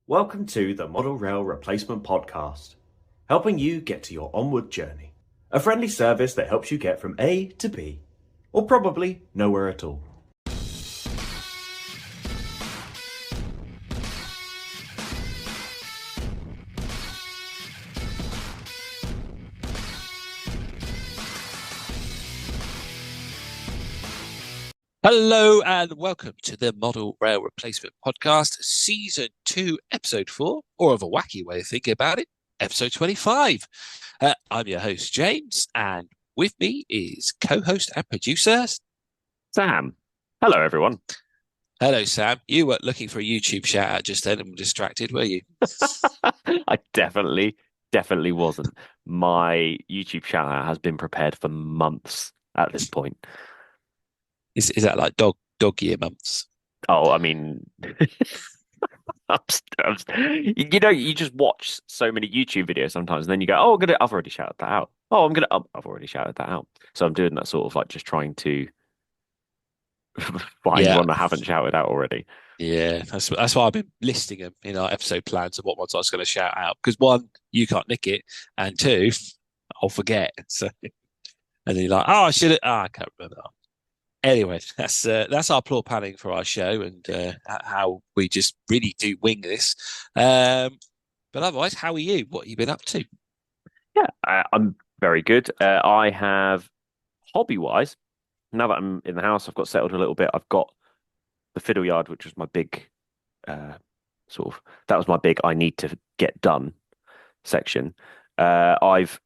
Welcome to the Model Rail Replacement Podcast, helping you get to your onward journey. A friendly service that helps you get from A to B, or probably nowhere at all. Hello and welcome to the Model Rail Replacement Podcast, Season 2, Episode 4, or of a wacky way of thinking about it, Episode 25. I'm your host, James, and with me is co-host and producer, Sam. Hello, everyone. Hello, Sam. You weren't looking for a YouTube shout out just then and were distracted, were you? I definitely wasn't. My YouTube shout out has been prepared for months at this point. Is that like dog year months? Oh, I mean, you just watch so many YouTube videos sometimes, and then you go, "Oh, I've already shouted that out. Oh, I've already shouted that out." So I'm doing that sort of like just trying to find one I haven't shouted out already. Yeah, that's why I've been listing them in our episode plans of what ones I was going to shout out. Because one, you can't nick it, and two, I'll forget. So, and then you're like, "Oh, I should have." I can't remember. Anyway, that's our floor planning for our show and how we just really do wing this. But otherwise, how are you? What have you been up to? Yeah, I'm very good. I have hobby-wise, now that I'm in the house, I've got settled a little bit. I've got the fiddle yard, which was my big that was my big I need to get done section. I've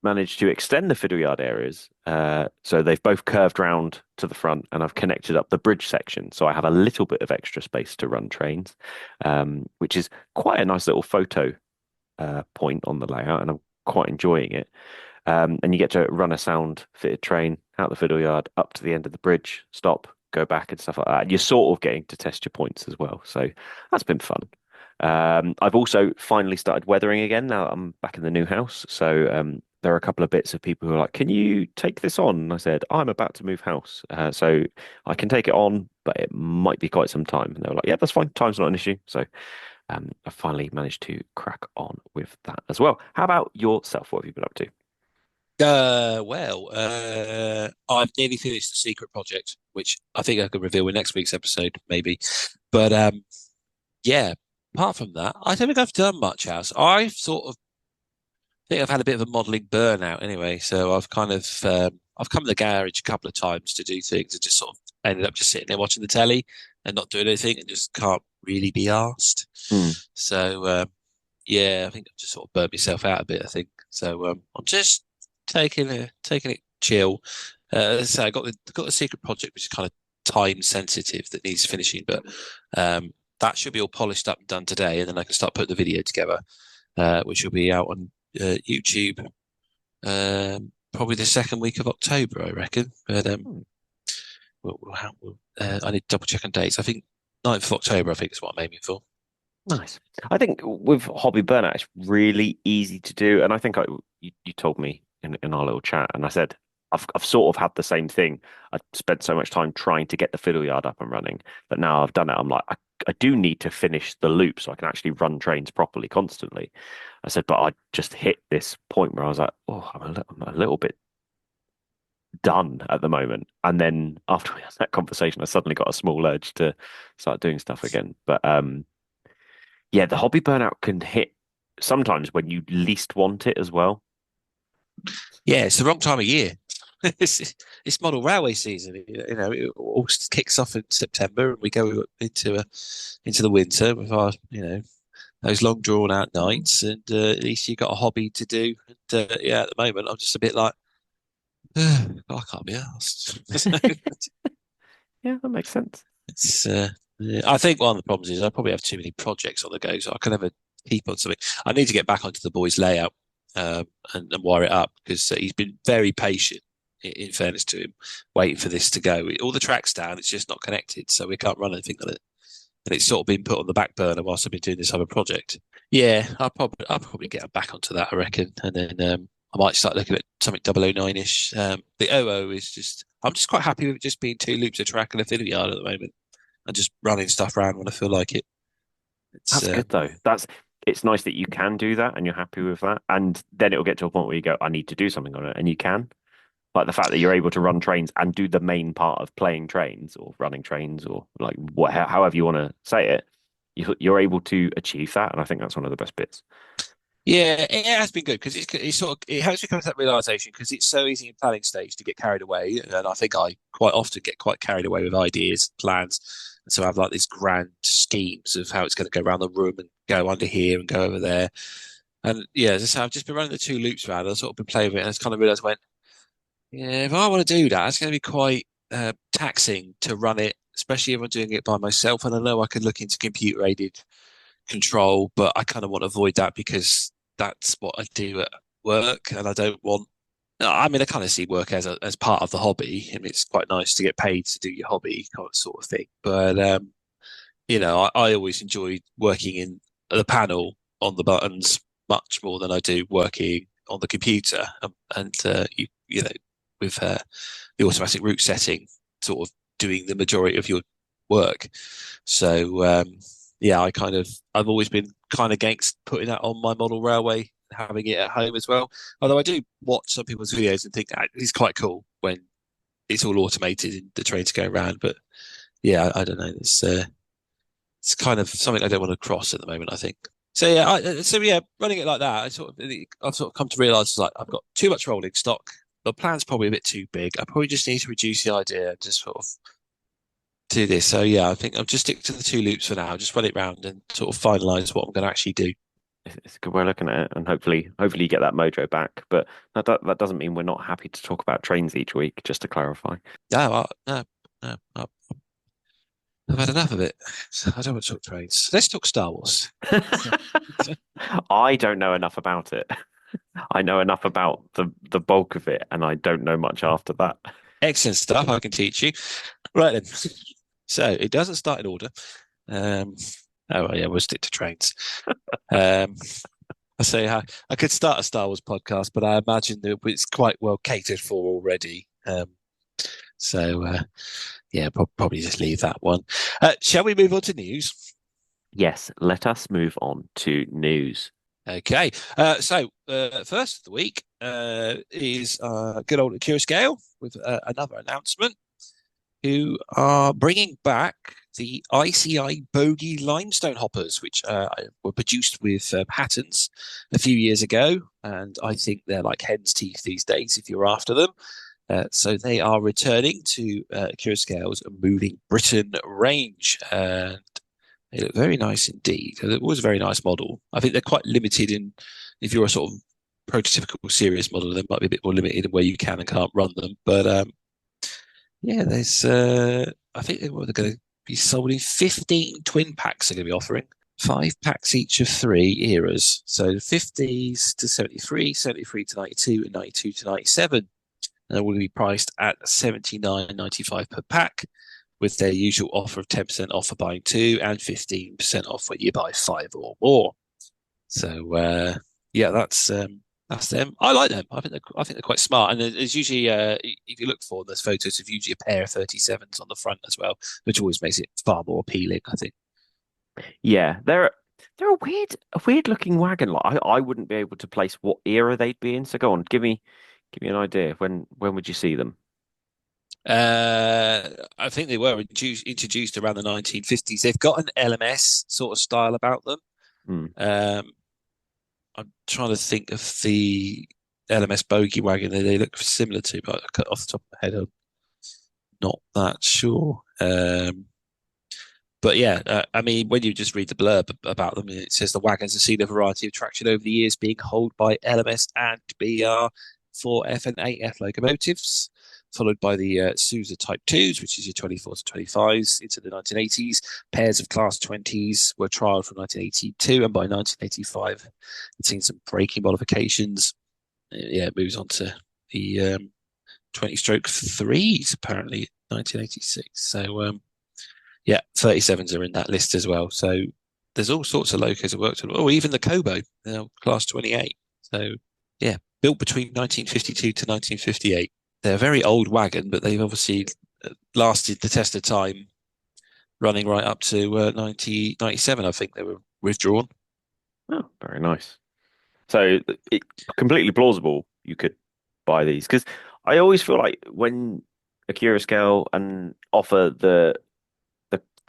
managed to extend the fiddle yard areas. So they've both curved round to the front and I've connected up the bridge section. So I have a little bit of extra space to run trains, which is quite a nice little photo point on the layout, and I'm quite enjoying it. And you get to run a sound fitted train out the fiddle yard up to the end of the bridge, stop, go back and stuff like that. And you're sort of getting to test your points as well. So that's been fun. I've also finally started weathering again now that I'm back in the new house. So there are a couple of bits of people who are like, "Can you take this on?" And I said, "I'm about to move house. So I can take it on, but it might be quite some time." And they were like, "Yeah, that's fine. Time's not an issue." So I finally managed to crack on with that as well. How about yourself? What have you been up to? I've nearly finished the secret project, which I think I can reveal in next week's episode, maybe. But yeah, apart from that, I don't think I've done much else. I think I've had a bit of a modelling burnout anyway, so I've kind of I've come to the garage a couple of times to do things and just sort of ended up just sitting there watching the telly and not doing anything and just can't really be asked. Hmm. So yeah, I think I've just sort of burnt myself out a bit, I think. So I'm just taking it chill. So I got the secret project, which is kind of time sensitive that needs finishing, but that should be all polished up and done today, and then I can start putting the video together, which will be out on YouTube probably the second week of October, I reckon. But I need to double check on dates. I think 9th of October, I think is what I'm aiming for. Nice. I think with hobby burnout, it's really easy to do. And I think you told me in our little chat, and I said, I've sort of had the same thing. I spent so much time trying to get the fiddle yard up and running that now I've done it. I'm like, I do need to finish the loop so I can actually run trains properly constantly. I said, but I just hit this point where I was like, oh, I'm a little bit done at the moment. And then after we had that conversation, I suddenly got a small urge to start doing stuff again. But yeah, the hobby burnout can hit sometimes when you least want it as well. Yeah, it's the wrong time of year. It's model railway season. You know, it all kicks off in September, and we go into the winter with our those long drawn out nights, and at least you got a hobby to do. And yeah, at the moment, I'm just a bit like, I can't be asked. Yeah, that makes sense. It's yeah, I think one of the problems is I probably have too many projects on the go, so I can never keep on something. I need to get back onto the boys' layout and wire it up because he's been very patient. In fairness to him, waiting for this to go. All the tracks down, it's just not connected, so we can't run anything on it. And it's sort of been put on the back burner whilst I've been doing this other project. Yeah, I'll probably get back onto that, I reckon, and then I might start looking at something 009-ish. The OO is just, I'm just quite happy with it just being 2 loops of track and a fiddle yard at the moment, and just running stuff around when I feel like it. That's good though. It's nice that you can do that and you're happy with that. And then it'll get to a point where you go, I need to do something on it, and you can. Like the fact that you're able to run trains and do the main part of playing trains or running trains or like however you want to say it, you're able to achieve that, and I think that's one of the best bits. Yeah, it has been good because it's sort of it helps you come to that realization because it's so easy in planning stage to get carried away, and I think I quite often get quite carried away with ideas, plans, and so I have like these grand schemes of how it's going to go around the room and go under here and go over there, and yeah, as I say, I've just been running the two loops around. I've sort of been playing with it, and I just kind of realized when yeah, if I want to do that, it's going to be quite taxing to run it, especially if I'm doing it by myself. And I know I could look into computer aided control, but I kind of want to avoid that because that's what I do at work, and I don't want. I mean, I kind of see work as part of the hobby, and it's quite nice to get paid to do your hobby, kind of sort of thing. But I always enjoy working in the panel on the buttons much more than I do working on the computer, and with the automatic route setting, sort of doing the majority of your work. So yeah, I've always been kind of against putting that on my model railway, having it at home as well. Although I do watch some people's videos and think it's quite cool when it's all automated and the trains go around. But yeah, I don't know. It's kind of something I don't want to cross at the moment, I think. So yeah, running it like that, I've sort of come to realise like I've got too much rolling stock. The plan's probably a bit too big. I probably just need to reduce the idea and just sort of do this. So yeah, I think I'll just stick to the two loops for now. Just run it round and sort of finalise what I'm going to actually do. It's a good way of looking at it, and hopefully you get that mojo back. But that doesn't mean we're not happy to talk about trains each week. Just to clarify. No, I've had enough of it. I don't want to talk trains. Let's talk Star Wars. I don't know enough about it. I know enough about the bulk of it, and I don't know much after that. Excellent stuff. I can teach you. Right then. So it doesn't start in order. Oh well, yeah, we'll stick to trains. I say I could start a Star Wars podcast, but I imagine that it's quite well catered for already. Yeah, probably just leave that one. Shall we move on to news? Yes, let us move on to news. Okay. So first of the week is good old Curious Gale with another announcement, who are bringing back the ICI Bogey limestone hoppers, which were produced with patents a few years ago, and I think they're like hen's teeth these days if you're after them. So they are returning to Curious Gale's Moving Britain range, and they look very nice indeed. It was a very nice model. I think they're quite limited in, if you're a sort of prototypical serious model, they might be a bit more limited in where you can and can't run them. But yeah, there's I think they're going to be sold in 15 twin packs. They're going to be offering 5 packs each of 3 eras. So 50s to 73, 73 to 92, and 92 to 97. And they will be priced at $79.95 per pack, with their usual offer of 10% off for buying 2 and 15% off when you buy 5 or more. So yeah, that's them. I like them. I think they're quite smart. And there's usually if you look for them, there's photos of usually a pair of 37s on the front as well, which always makes it far more appealing, I think. Yeah, they're a weird looking wagon. Like I wouldn't be able to place what era they'd be in. So go on, give me an idea. When would you see them? I think they were introduced around the 1950s. They've got an LMS sort of style about them. I'm trying to think of the LMS bogey wagon that they look similar to, but off the top of my head, I'm not that sure. But yeah, I mean, when you just read the blurb about them, it says the wagons have seen a variety of traction over the years, being hauled by LMS and BR 4F and 8F locomotives, followed by the Sousa Type 2s, which is your 24 to 25s, into the 1980s. Pairs of Class 20s were trialled from 1982, and by 1985, it's seen some braking modifications. Yeah, it moves on to the 20-stroke 3s, apparently, 1986. So, yeah, 37s are in that list as well. So there's all sorts of locos that worked on. Oh, even the Kobo, Class 28. So, yeah, built between 1952 to 1958. They're a very old wagon, but they've obviously lasted the test of time running right up to 97. I think they were withdrawn. Oh, very nice. So it completely plausible you could buy these because I always feel like when Akira scale and offer the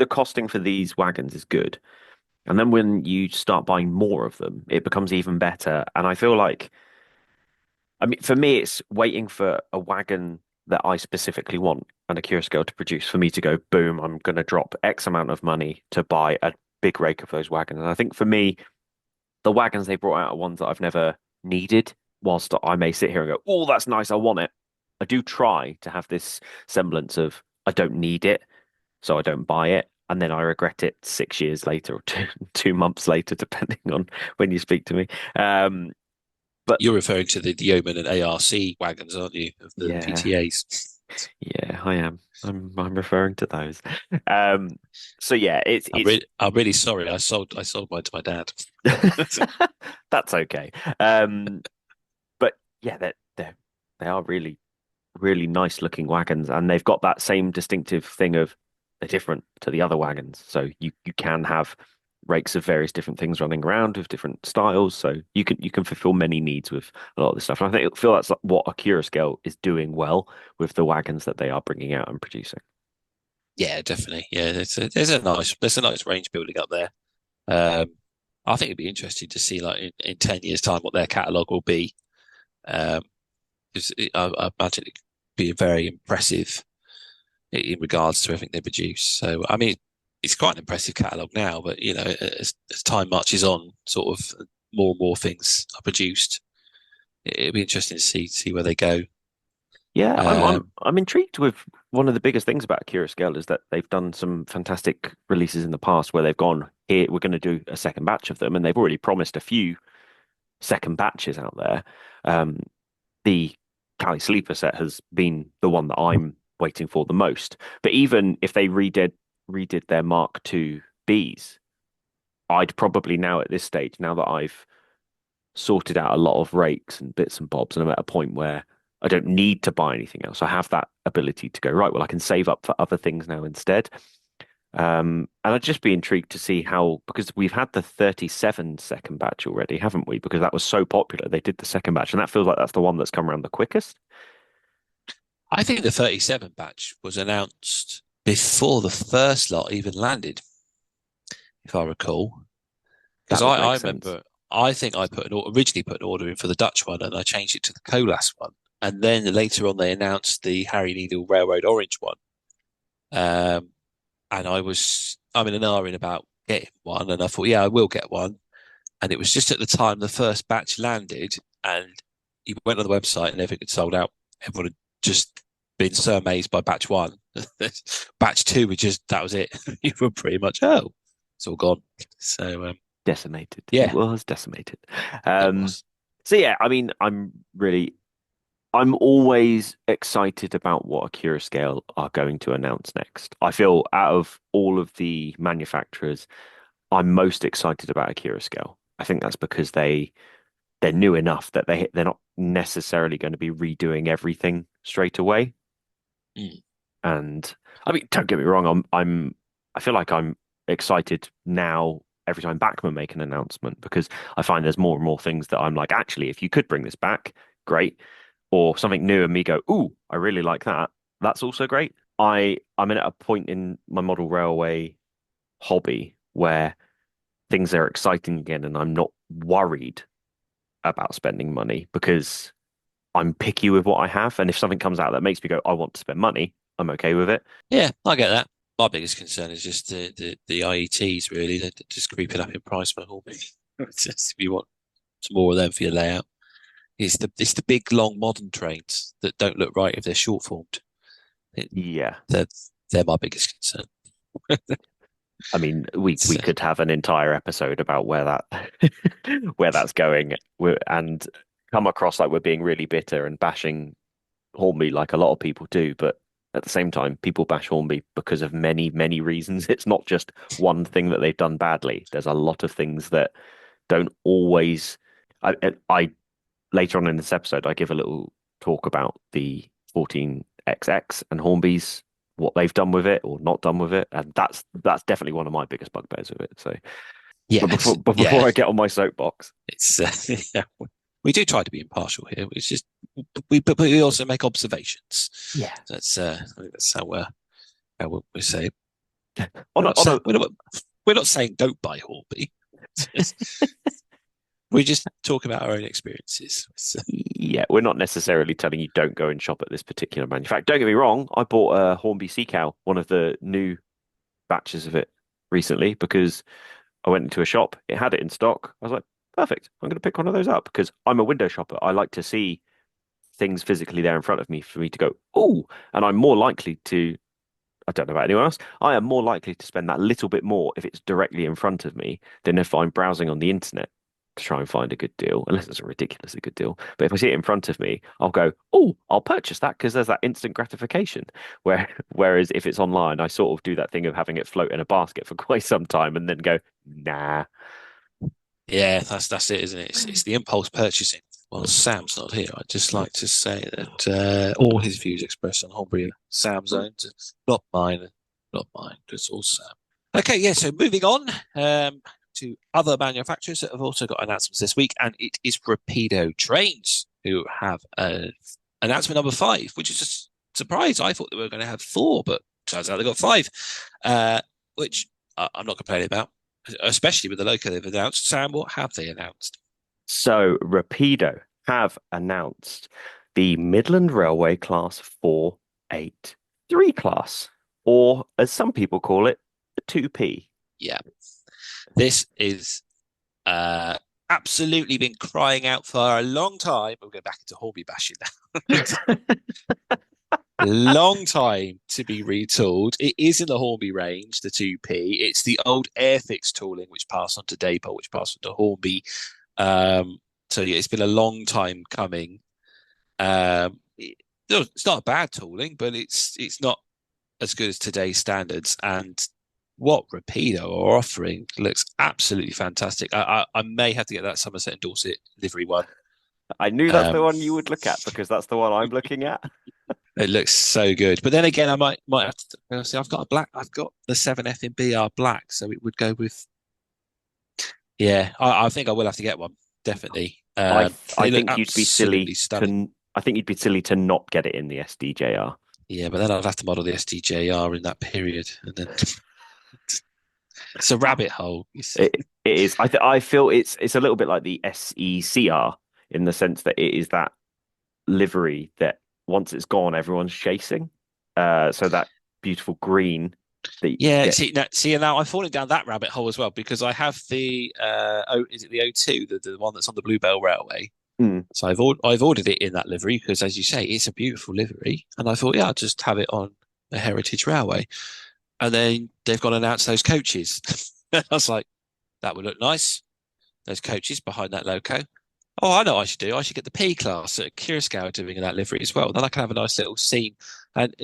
costing for these wagons is good, and then when you start buying more of them, it becomes even better. And I feel like, I mean, for me, it's waiting for a wagon that I specifically want and Akira scale to produce for me to go, boom, I'm going to drop X amount of money to buy a big rake of those wagons. And I think for me, the wagons they brought out are ones that I've never needed. Whilst I may sit here and go, "Oh, that's nice, I want it." I do try to have this semblance of I don't need it, so I don't buy it, and then I regret it 6 years later or two months later, depending on when you speak to me. But You're referring to the Yeoman and ARC wagons, aren't you, of the yeah, PTAs? yeah, I am. I'm referring to those. Um, so yeah, it's I'm really sorry. I sold mine to my dad. that's okay. But yeah, they are really really nice looking wagons, and they've got that same distinctive thing of they're different to the other wagons. So you can have rakes of various different things running around with different styles. So you can fulfill many needs with a lot of this stuff. And I feel that's what Akira Scale is doing well with the wagons that they are bringing out and producing. Yeah, definitely. Yeah, there's a nice range building up there. Um, I think it'd be interesting to see like in 10 years' time what their catalogue will be. Um, 'Cause I imagine it could be very impressive in regards to everything they produce. So, I mean, it's quite an impressive catalogue now, but as time marches on, sort of more and more things are produced. It'll be interesting to see where they go. Yeah, Um, I'm intrigued with one of the biggest things about Akira Scale is that they've done some fantastic releases in the past where they've gone, here, we're going to do a second batch of them, and they've already promised a few second batches out there. Um, the Cali Sleeper set has been the one that I'm waiting for the most. But even if they redid their Mark II Bs, I'd probably now at this stage, now that I've sorted out a lot of rakes and bits and bobs, and I'm at a point where I don't need to buy anything else. I have that ability to go, right, well, I can save up for other things now instead. And I'd just be intrigued to see how, because we've had the 37 second batch already, haven't we? Because that was so popular. They did the second batch, and that feels like that's the one that's come around the quickest. I think the 37 batch was announced before the first lot even landed, if I recall. Because That would I make sense. remember, I think I originally put an order in for the Dutch one and I changed it to the Colas one. And then later on, they announced the Harry Needle Railroad Orange one. Um, and I'm in an hour in about getting one. And I thought, yeah, I will get one. And it was just at the time the first batch landed and you went on the website and everything had sold out. Everyone had just been so amazed by batch one. Batch two, that was it. You were pretty much, oh, it's all gone. So, Decimated. It yeah, was decimated. it Um, was. so yeah, I mean, I'm always excited about what Akira Scale are going to announce next. I feel out of all of the manufacturers, I'm most excited about Akira Scale. I think that's because they're new enough that they're not necessarily going to be redoing everything straight away. Mm. And I mean, don't get me wrong, I feel like I'm excited now every time Bachman make an announcement because I find there's more and more things that I'm like, actually, if you could bring this back, great. Or something new and me go, ooh, I really like that. That's also great. I'm at a point in my model railway hobby where things are exciting again and I'm not worried about spending money because I'm picky with what I have. And if something comes out that makes me go, I want to spend money, I'm okay with it. Yeah, I get that. My biggest concern is just the IETs really. They're just creeping up in price for Horby. It's just if you want some more of them for your layout. It's the big long modern trains that don't look right if they're short formed. It, Yeah. they're they're my biggest concern. I mean, we So, could have an entire episode about where that where that's going and come across like we're being really bitter and bashing Hornby like a lot of people do, but at the same time, people bash Hornby because of many, many reasons. It's not just one thing that they've done badly. There's a lot of things that don't always. I later on in this episode, I give a little talk about the 14XX and Hornby's what they've done with it or not done with it, and that's definitely one of my biggest bugbears with it. So, Yeah, but before I get on my soapbox, it's yeah, we do try to be impartial here. It's just but we also make observations. yeah, That's I think that's how we say. on a, on a We're not saying don't buy Hornby. We just talk about our own experiences. So. Yeah, we're not necessarily telling you don't go and shop at this particular manufacturer. Don't get me wrong, I bought a Hornby Sea Cow, one of the new batches of it recently because I went into a shop, it had it in stock. I was like, perfect, I'm going to pick one of those up because I'm a window shopper. I like to see things physically there in front of me for me to go, oh, and I'm more likely to, I don't know about anyone else, I am more likely to spend that little bit more if it's directly in front of me than if I'm browsing on the internet to try and find a good deal, unless it's a ridiculously good deal. But if I see it in front of me, I'll go, oh, I'll purchase that because there's that instant gratification. Whereas if it's online, I sort of do that thing of having it float in a basket for quite some time and then go, nah. Yeah, that's it, isn't it? It's the impulse purchasing. Well, Sam's not here. I'd just like to say that all his views expressed on Hornby are Sam's own, not mine, not mine. It's all Sam. Okay, yeah. So moving on to other manufacturers that have also got announcements this week, and it is Rapido Trains who have announcement number 5, which is a surprise. I thought they were going to have 4, but turns out they got 5, which I'm not complaining about, especially with the loco they've announced. Sam, what have they announced? So Rapido have announced the Midland Railway Class 483 class, or as some people call it, the 2P. Yeah, this is absolutely been crying out for a long time. We'll go back into Hornby bashing now. Long time to be retooled. It is in the Hornby range, the 2P. It's the old Airfix tooling, which passed on to Dapol, which passed on to Hornby. So yeah, it's been a long time coming. It's not a bad tooling, but it's not as good as today's standards. And what Rapido are offering looks absolutely fantastic. I may have to get that Somerset and Dorset livery one. I knew that's the one you would look at because that's the one I'm looking at. It looks so good. But then again, I might have to say I've got the 7F in BR black, so it would go with. Yeah, I think I will have to get one, definitely. I think you'd be silly I think you'd be silly to not get it in the SDJR. Yeah, but then I'd have to model the SDJR in that period, and then it's a rabbit hole. It is. I feel it's a little bit like the SECR in the sense that it is that livery that once it's gone, everyone's chasing. So that beautiful green. Yeah, see, now I'm falling down that rabbit hole as well because I have the is it the O2, the one that's on the Bluebell Railway? Mm. So I've ordered it in that livery because, as you say, it's a beautiful livery, and I thought, yeah, I'll just have it on a heritage railway. And then they've got to announce those coaches. I was like, that would look nice. Those coaches behind that loco. Oh, I know what I should do. I should get the P class at Curaçao doing in that livery as well. Then I can have a nice little scene. And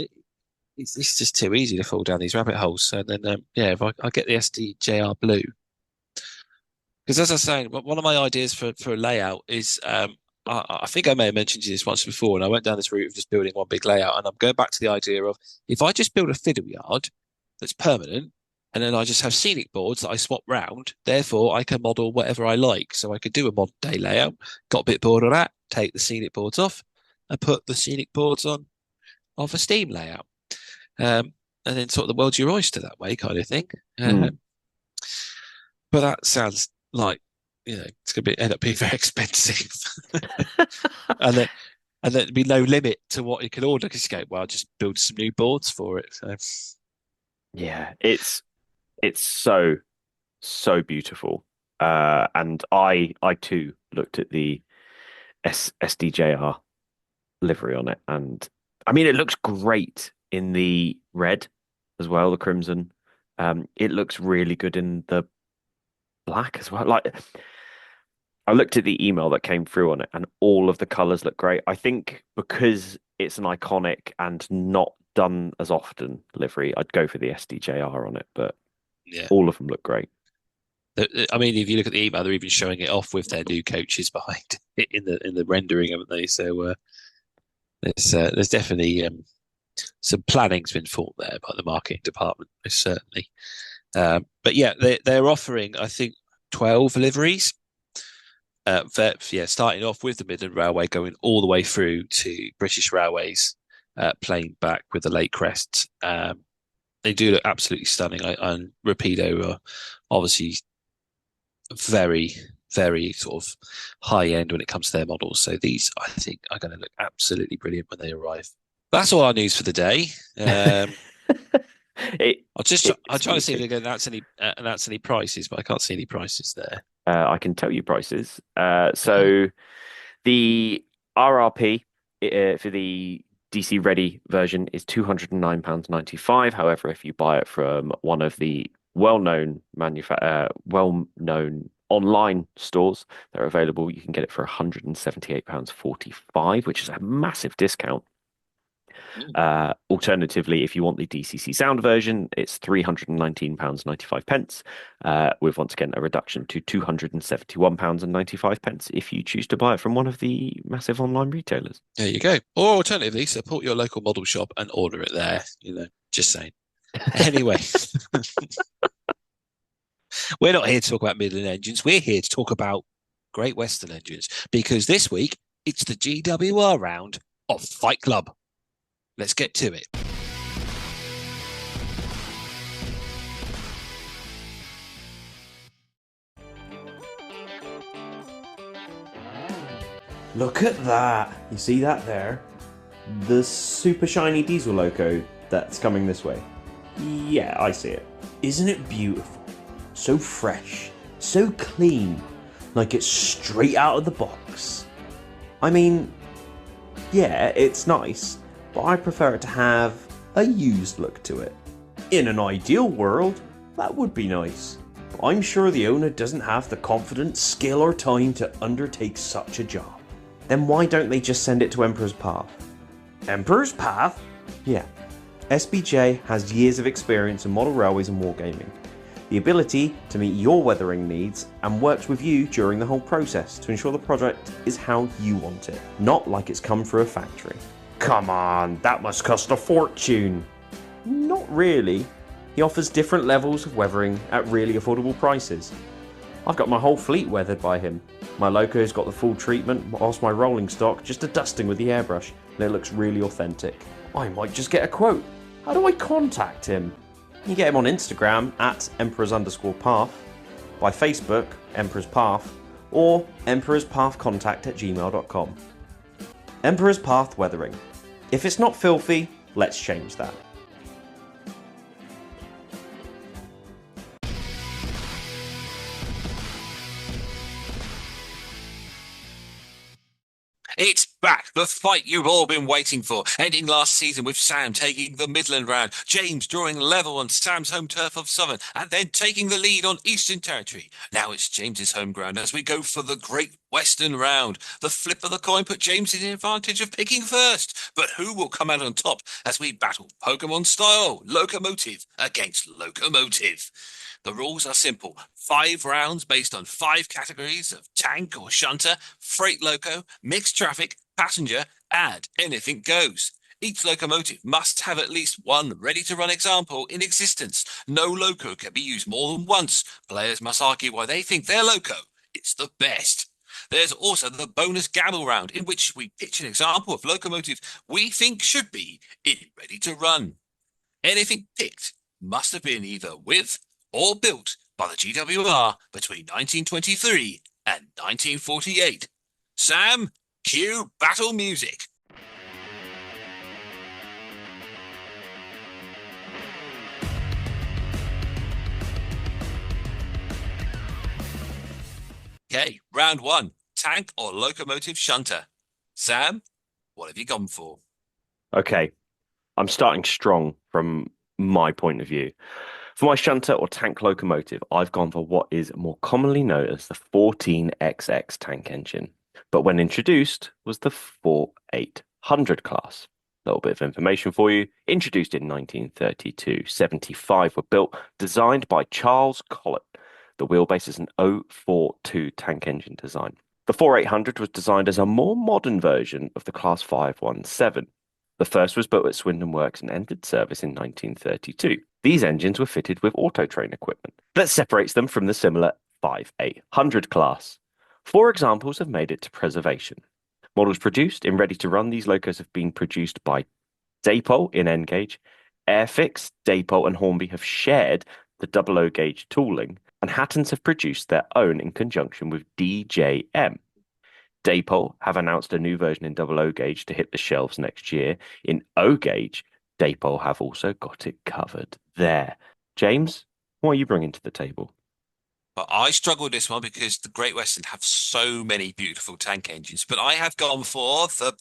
it's just too easy to fall down these rabbit holes. And then, yeah, if I get the SDJR blue. Because as I was saying, one of my ideas for a layout is, I think I may have mentioned this once before, and I went down this route of just building one big layout. And I'm going back to the idea of if I just build a fiddle yard that's permanent, and then I just have scenic boards that I swap round, therefore I can model whatever I like. So I could do a modern day layout, got a bit bored of that, take the scenic boards off, and put the scenic boards on of a steam layout. And then sort of the world's your oyster that way kind of thing. But that sounds like, it's going to end up being very expensive. and then there'd be no limit to what you can order because you go, well, I'll just build some new boards for it. So. Yeah, it's so beautiful. And I too looked at the SDJR livery on it, and I mean it looks great in the red as well, the crimson. It looks really good in the black as well. Like I looked at the email that came through on it, and all of the colors look great. I think because it's an iconic and not done as often livery, I'd go for the SDJR on it, but yeah, all of them look great. I mean, if you look at the email, they're even showing it off with their new coaches behind it in the rendering, haven't they? So there's definitely some planning's been thought there by the marketing department, most certainly. But yeah, they're offering, I think, 12 liveries. Starting off with the Midland Railway, going all the way through to British Railways, plain back with the lake crests. They do look absolutely stunning. And Rapido are obviously very, very sort of high end when it comes to their models. So these, I think, are going to look absolutely brilliant when they arrive. That's all our news for the day. I'm trying to see if they're going to announce any prices, but I can't see any prices there. I can tell you prices. So the RRP for the DC Ready version is £209.95. However, if you buy it from one of the well-known online stores that are available, you can get it for £178.45, which is a massive discount. Alternatively, if you want the DCC sound version, it's £319.95, with once again a reduction to £271.95 if you choose to buy it from one of the massive online retailers. There you go. Or alternatively, support your local model shop and order it there. Just saying. Anyway, we're not here to talk about Midland engines. We're here to talk about Great Western engines, because this week it's the GWR round of Fight Club. Let's get to it. Look at that. You see that there? The super shiny diesel loco that's coming this way. Yeah, I see it. Isn't it beautiful? So fresh, so clean, like it's straight out of the box. I mean, yeah, it's nice, but I prefer it to have a used look to it. In an ideal world, that would be nice, but I'm sure the owner doesn't have the confidence, skill or time to undertake such a job. Then why don't they just send it to Emperor's Path? Emperor's Path? Yeah. SBJ has years of experience in model railways and wargaming, the ability to meet your weathering needs, and works with you during the whole process to ensure the project is how you want it, not like it's come through a factory. Come on, that must cost a fortune. Not really. He offers different levels of weathering at really affordable prices. I've got my whole fleet weathered by him. My loco's got the full treatment, whilst my rolling stock just a dusting with the airbrush, and it looks really authentic. I might just get a quote. How do I contact him? You get him on Instagram at emperors_path, by Facebook, Emperor's Path, or emperorspathcontact@gmail.com. Emperor's Path Weathering. If it's not filthy, let's change that. It's back, the fight you've all been waiting for, ending last season with Sam taking the Midland round, James drawing level on Sam's home turf of Southern, and then taking the lead on Eastern Territory. Now it's James's home ground as we go for the Great Western round. The flip of the coin put James in the advantage of picking first, but who will come out on top as we battle Pokemon style, locomotive against locomotive? The rules are simple. 5 rounds based on 5 categories of tank or shunter, freight loco, mixed traffic, passenger, and anything goes. Each locomotive must have at least one ready-to-run example in existence. No loco can be used more than once. Players must argue why they think their loco is the best. There's also the bonus gamble round, in which we pitch an example of locomotive we think should be in ready-to-run. Anything picked must have been either with or built by the GWR between 1923 and 1948. Sam, cue battle music. Okay, round 1, tank or locomotive shunter. Sam, what have you gone for? Okay, I'm starting strong from my point of view. For my shunter or tank locomotive, I've gone for what is more commonly known as the 14XX tank engine, but when introduced was the 4800 class. A little bit of information for you. Introduced in 1932, 75 were built, designed by Charles Collett. The wheelbase is an 042 tank engine design. The 4800 was designed as a more modern version of the Class 517. The first was built at Swindon Works and entered service in 1932. These engines were fitted with auto-train equipment that separates them from the similar 5800 class. 4 examples have made it to preservation. Models produced in ready-to-run, these locos have been produced by Dapol in N gauge. Airfix, Dapol, and Hornby have shared the 00 gauge tooling, and Hattons have produced their own in conjunction with DJM. Dapol have announced a new version in 00 gauge to hit the shelves next year. In O gauge, Dapol have also got it covered there. James, what are you bringing to the table? But I struggle with this one because the Great Western have so many beautiful tank engines. But I have gone for the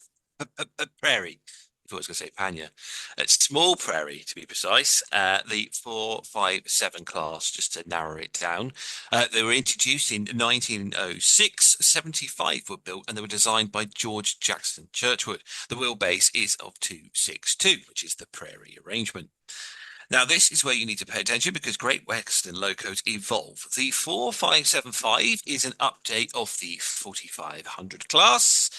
Prairie. I thought I was going to say Panya. It's small Prairie, to be precise. The 457 class, just to narrow it down. They were introduced in 1906. 75 were built, and they were designed by George Jackson Churchwood. The wheelbase is of 262, which is the Prairie arrangement. Now, this is where you need to pay attention because Great Western locos evolve. The 4575 is an update of the 4500 class,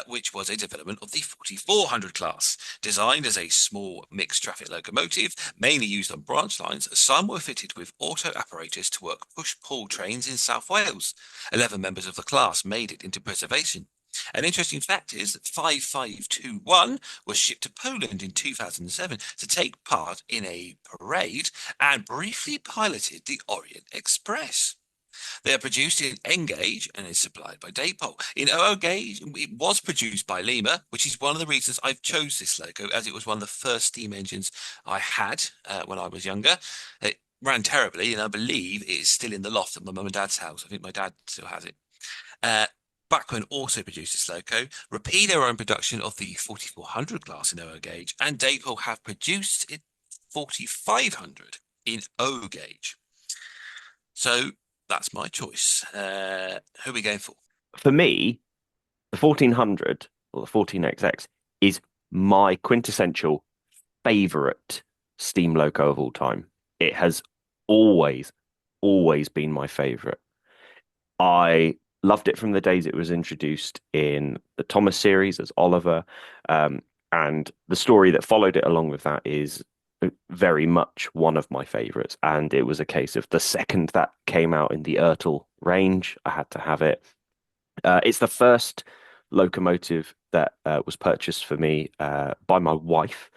which was a development of the 4400 class. Designed as a small mixed traffic locomotive, mainly used on branch lines, some were fitted with auto apparatus to work push-pull trains in South Wales. 11 members of the class made it into preservation. An interesting fact is that 5521 was shipped to Poland in 2007 to take part in a parade and briefly piloted the Orient Express. They are produced in N gauge and is supplied by Dapol. In OO gauge, it was produced by Lima, which is one of the reasons I've chose this loco, as it was one of the first steam engines I had when I was younger. It ran terribly, and I believe it is still in the loft at my mum and dad's house. I think my dad still has it. Bachmann also produced this loco, repeat their own production of the 4400 class in OO gauge, and Dapol have produced it 4500 in O gauge. So that's my choice. Who are we going for? For me, the 1400 or the 14XX is my quintessential favorite steam loco of all time. It has always, always been my favorite. I loved it from the days it was introduced in the Thomas series as Oliver. And the story that followed it along with that is very much one of my favorites. And it was a case of the second that came out in the Ertl range, I had to have it. It's the first locomotive that was purchased for me by my wife.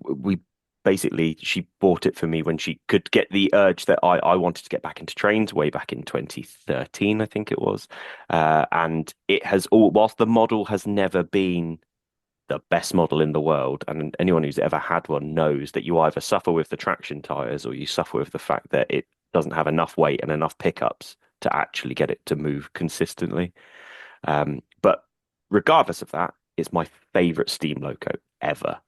We basically, she bought it for me when she could get the urge that I wanted to get back into trains way back in 2013, I think it was. And it has all, whilst the model has never been the best model in the world, and anyone who's ever had one knows that you either suffer with the traction tires or you suffer with the fact that it doesn't have enough weight and enough pickups to actually get it to move consistently. But regardless of that, it's my favorite steam loco ever.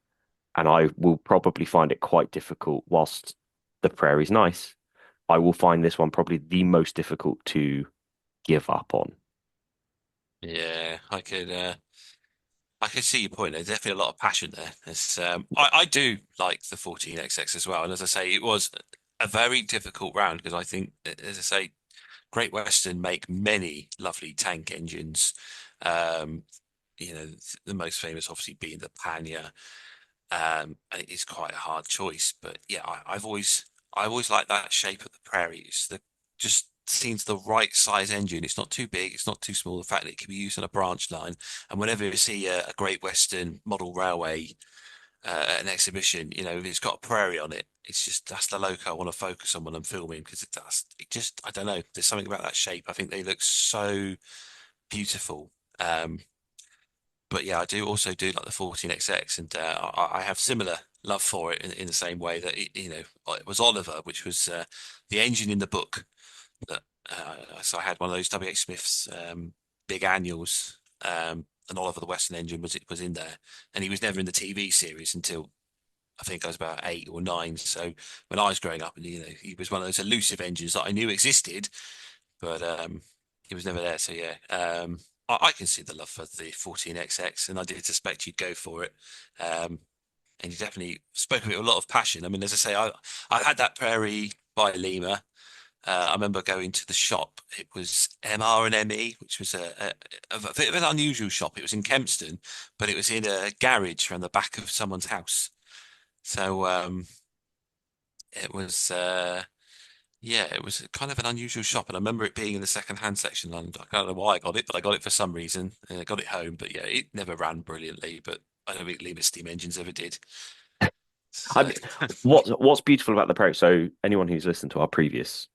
And I will probably find it quite difficult. Whilst the Prairie's nice, I will find this one probably the most difficult to give up on. Yeah, I could see your point. There's definitely a lot of passion there. I do like the 14XX as well. And as I say, it was a very difficult round because I think, as I say, Great Western make many lovely tank engines. Um, the most famous obviously being the Panya. It's quite a hard choice, but yeah, I always like that shape of the Prairie. Just seems the right size engine. It's not too big, it's not too small. The fact that it can be used on a branch line, and whenever you see a Great Western model railway at an exhibition, if it's got a Prairie on it, it's just that's the loco I want to focus on when I'm filming because it does. It just I don't know. There's something about that shape. I think they look so beautiful. But yeah, I do also do like the 14XX, and I have similar love for it in the same way that it was Oliver, which was the engine in the book. That so I had one of those WH Smith's big annuals, and Oliver the Western engine was in there, and he was never in the TV series until I think I was about 8 or 9. So when I was growing up, and he was one of those elusive engines that I knew existed, but he was never there. So yeah, I can see the love for the 14XX, and I did suspect you'd go for it. And you definitely spoke of it with a lot of passion. I mean, as I say, I had that Prairie by Lima. I remember going to the shop. It was MR and ME, which was a bit of an unusual shop. It was in Kempston, but it was in a garage around the back of someone's house. So it was yeah, it was kind of an unusual shop, and I remember it being in the second-hand section. And I don't know why I got it, but I got it for some reason. And I got it home, but yeah, it never ran brilliantly. But I don't think Lima Steam Engines ever did. I So mean, what's beautiful about the Pro? So anyone who's listened to our previous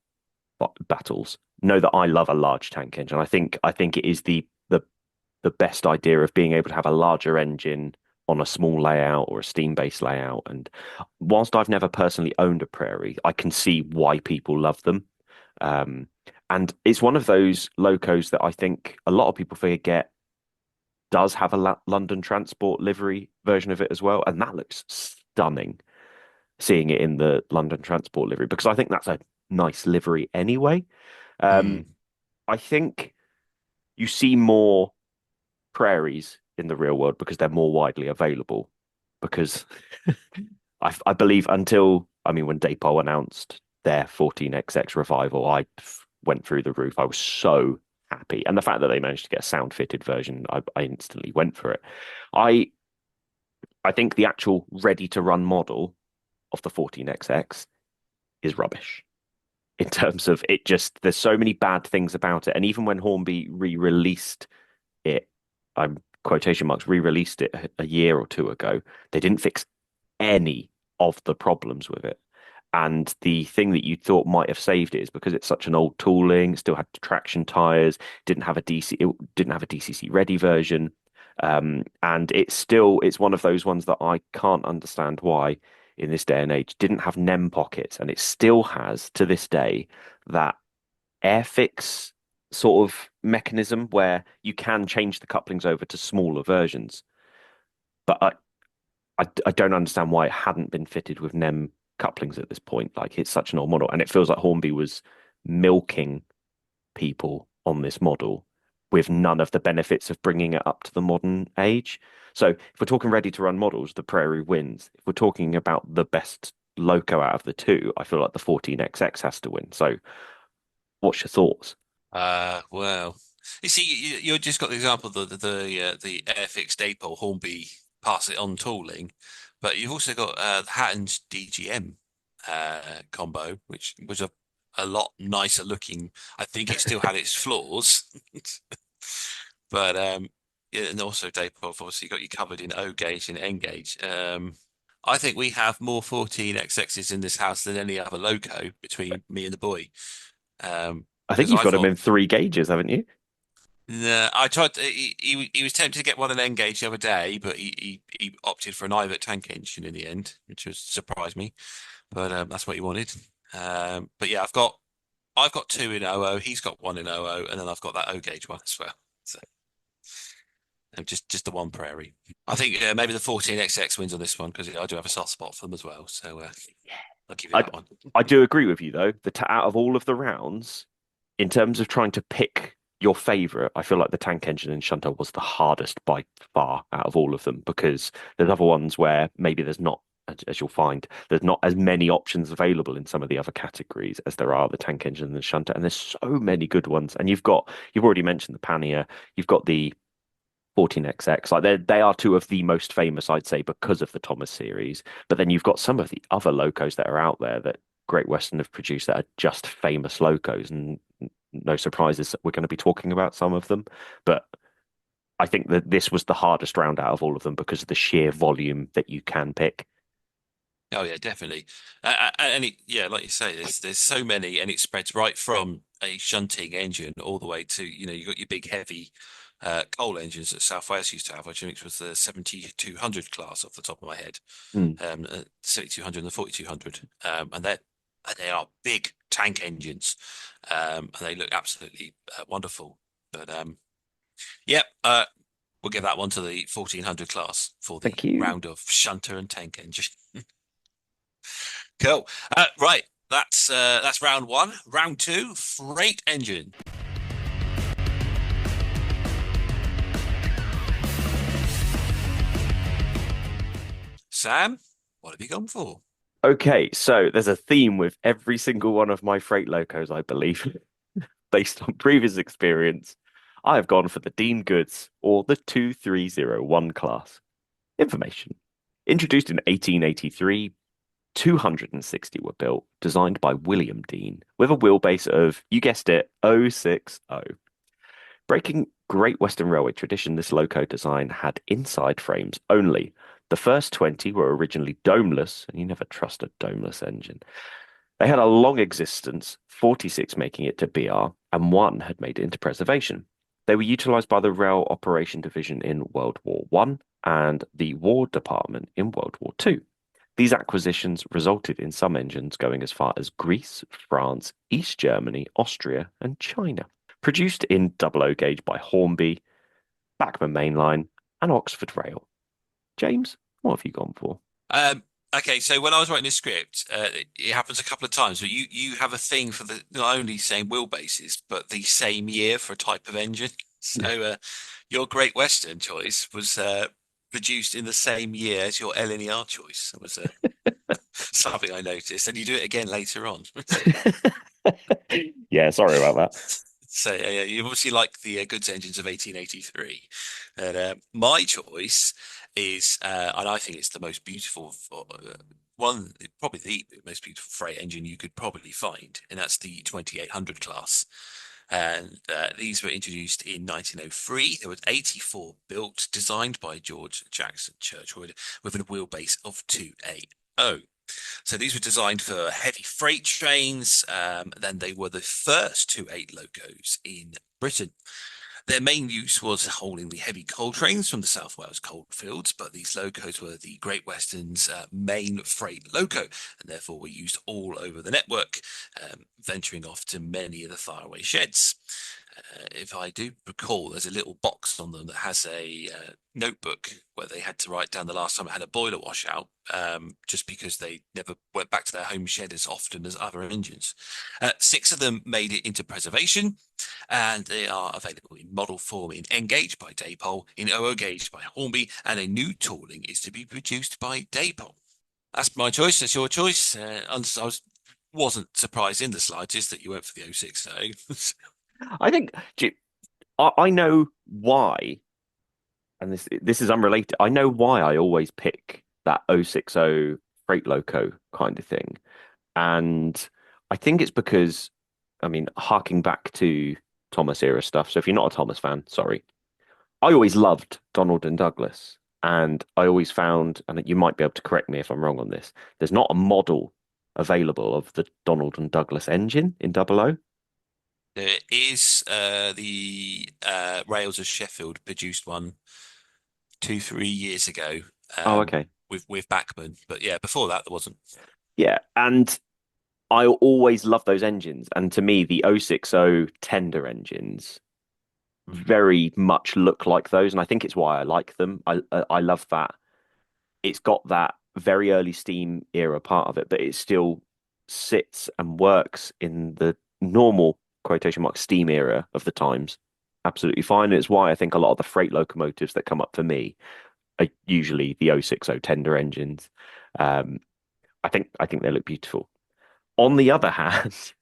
battles know that I love a large tank engine. I think it is the best idea of being able to have a larger engine on a small layout or a steam-based layout. And whilst I've never personally owned a Prairie, I can see why people love them. Um, and it's one of those locos that I think a lot of people forget does have a London Transport livery version of it as well, and that looks stunning. Seeing it in the London Transport livery, because I think that's a nice livery anyway. Um, I think you see more prairies in the real world because they're more widely available. Because I believe until, I mean, when Depot announced their 14XX revival, I went through the roof. I was so happy. And the fact that they managed to get a sound fitted version, I instantly went for it. I I think the actual ready to run model of the 14XX is rubbish in terms of it. Just there's so many bad things about it. And even when Hornby re-released it, I'm quotation marks, re-released it a year or two ago, they didn't fix any of the problems with it. And the thing that you thought might have saved it is because it's such an old tooling, it still had traction tires, it didn't have a DCC ready version. And it's one of those ones that I can't understand why in this day and age didn't have NEM pockets, and it still has to this day that Airfix sort of mechanism where you can change the couplings over to smaller versions. But I don't understand why it hadn't been fitted with NEM couplings at this point. Like, it's such an old model, and it feels like Hornby was milking people on this model with none of the benefits of bringing it up to the modern age. So if we're talking ready to run models, the Prairie wins. If we're talking about the best loco out of the two, I feel like the 14XX has to win. So what's your thoughts? well, you see, you just got the example of the Airfix Depot Hornby pass it on tooling, but you've also got the Hatton's DGM combo, which was a lot nicer looking. I think it still had its flaws, but yeah, and also Depot have obviously got you covered in O gauge and N gauge. I think we have more 14XXs in this house than any other loco between me and the boy. I think Because you've I got them thought, in 3 gauges, haven't you? no, I tried. He was tempted to get one an N gauge the other day, but he opted for an Ivet tank engine in the end, which was surprised me. But that's what he wanted. But yeah, I've got two in OO. He's got one in OO, and then I've got that O gauge one as well. So just the one Prairie. I think maybe the 14XX wins on this one because I do have a soft spot for them as well. So I'll give you I that one. I do agree with you though. Out of all of the rounds, in terms of trying to pick your favorite, I feel like the tank engine and shunter was the hardest by far out of all of them, because there's other ones where maybe there's not, as you'll find, there's not as many options available in some of the other categories as there are the tank engine and the shunter. And there's so many good ones. And you've already mentioned the Pannier, you've got the 14XX. Like, they are two of the most famous, I'd say, because of the Thomas series. But then you've got some of the other locos that are out there that Great Western have produced that are just famous locos, and no surprises that we're going to be talking about some of them. But I think that this was the hardest round out of all of them because of the sheer volume that you can pick. Oh yeah, definitely. Yeah, like you say, there's so many, and it spreads right from a shunting engine all the way to you got your big heavy coal engines that South Wales used to have, which I think was the 7200 class off the top of my head, Mm. 7200 and the 4200, and they are big tank engines, and they look absolutely wonderful. But yeah, we'll give that one to the 1400 class for the Thank you. round of shunter and tank engine. Cool. Right. That's round one. Round two, freight engine. Sam, what have you gone for? Okay, so there's a theme with every single one of my freight locos, I believe, based on previous experience. I have gone for the Dean Goods or the 2301 class. Information. Introduced in 1883, 260 were built, designed by William Dean, with a wheelbase of, you guessed it, 060. Breaking Great Western Railway tradition, this loco design had inside frames only. The first 20 were originally domeless, and you never trust a domeless engine. They had a long existence, 46 making it to BR, and one had made it into preservation. They were utilised by the Rail Operation Division in World War One and the War Department in World War Two. These acquisitions resulted in some engines going as far as Greece, France, East Germany, Austria, and China. Produced in double O gauge by Hornby, Bachmann Mainline, and Oxford Rail. James, what have you gone for? Okay, so when I was writing this script, it happens a couple of times, but you have a thing for the not only same wheelbases, but the same year for a type of engine. So your Great Western choice was produced in the same year as your LNER choice. That was something I noticed, and you do it again later on. Yeah, sorry about that. So you obviously like the goods engines of 1883. And my choice is, and I think it's the most beautiful one, probably the most beautiful freight engine you could probably find, and that's the 2800 class. And these were introduced in 1903. There was 84 built, designed by George Jackson Churchwood, with a wheelbase of 280. So these were designed for heavy freight trains. Then they were the first 2.8 locos in Britain. Their main use was hauling the heavy coal trains from the South Wales coalfields, but these locos were the Great Western's main freight loco, and therefore were used all over the network, venturing off to many of the faraway sheds. If I do recall, there's a little box on them that has a notebook where they had to write down the last time it had a boiler washout, just because they never went back to their home shed as often as other engines. 6 of them made it into preservation, and they are available in model form in N gauge by Dapol, in OO gauge by Hornby, and a new tooling is to be produced by Dapol. That's my choice. That's your choice. Wasn't surprised in the slightest that you went for the 060. I think I know why, and this is unrelated. I know why I always pick that 060 freight loco kind of thing, and I think it's because, I mean, harking back to Thomas era stuff. So if you're not a Thomas fan, sorry, I always loved Donald and Douglas, and I always found, and you might be able to correct me if I'm wrong on this, there's not a model available of the Donald and Douglas engine in Double O. There is the Rails of Sheffield produced one 2-3 years ago, Oh, okay. with Bachmann, but yeah, before that there wasn't. Yeah, and I always love those engines. And to me, the 060 tender engines very much look like those, and I think it's why I like them. I love that it's got that very early steam era part of it, but it still sits and works in the normal quotation mark steam era of the times absolutely fine. And it's why I think a lot of the freight locomotives that come up for me are usually the 060 tender engines. Um, I think they look beautiful. On the other hand,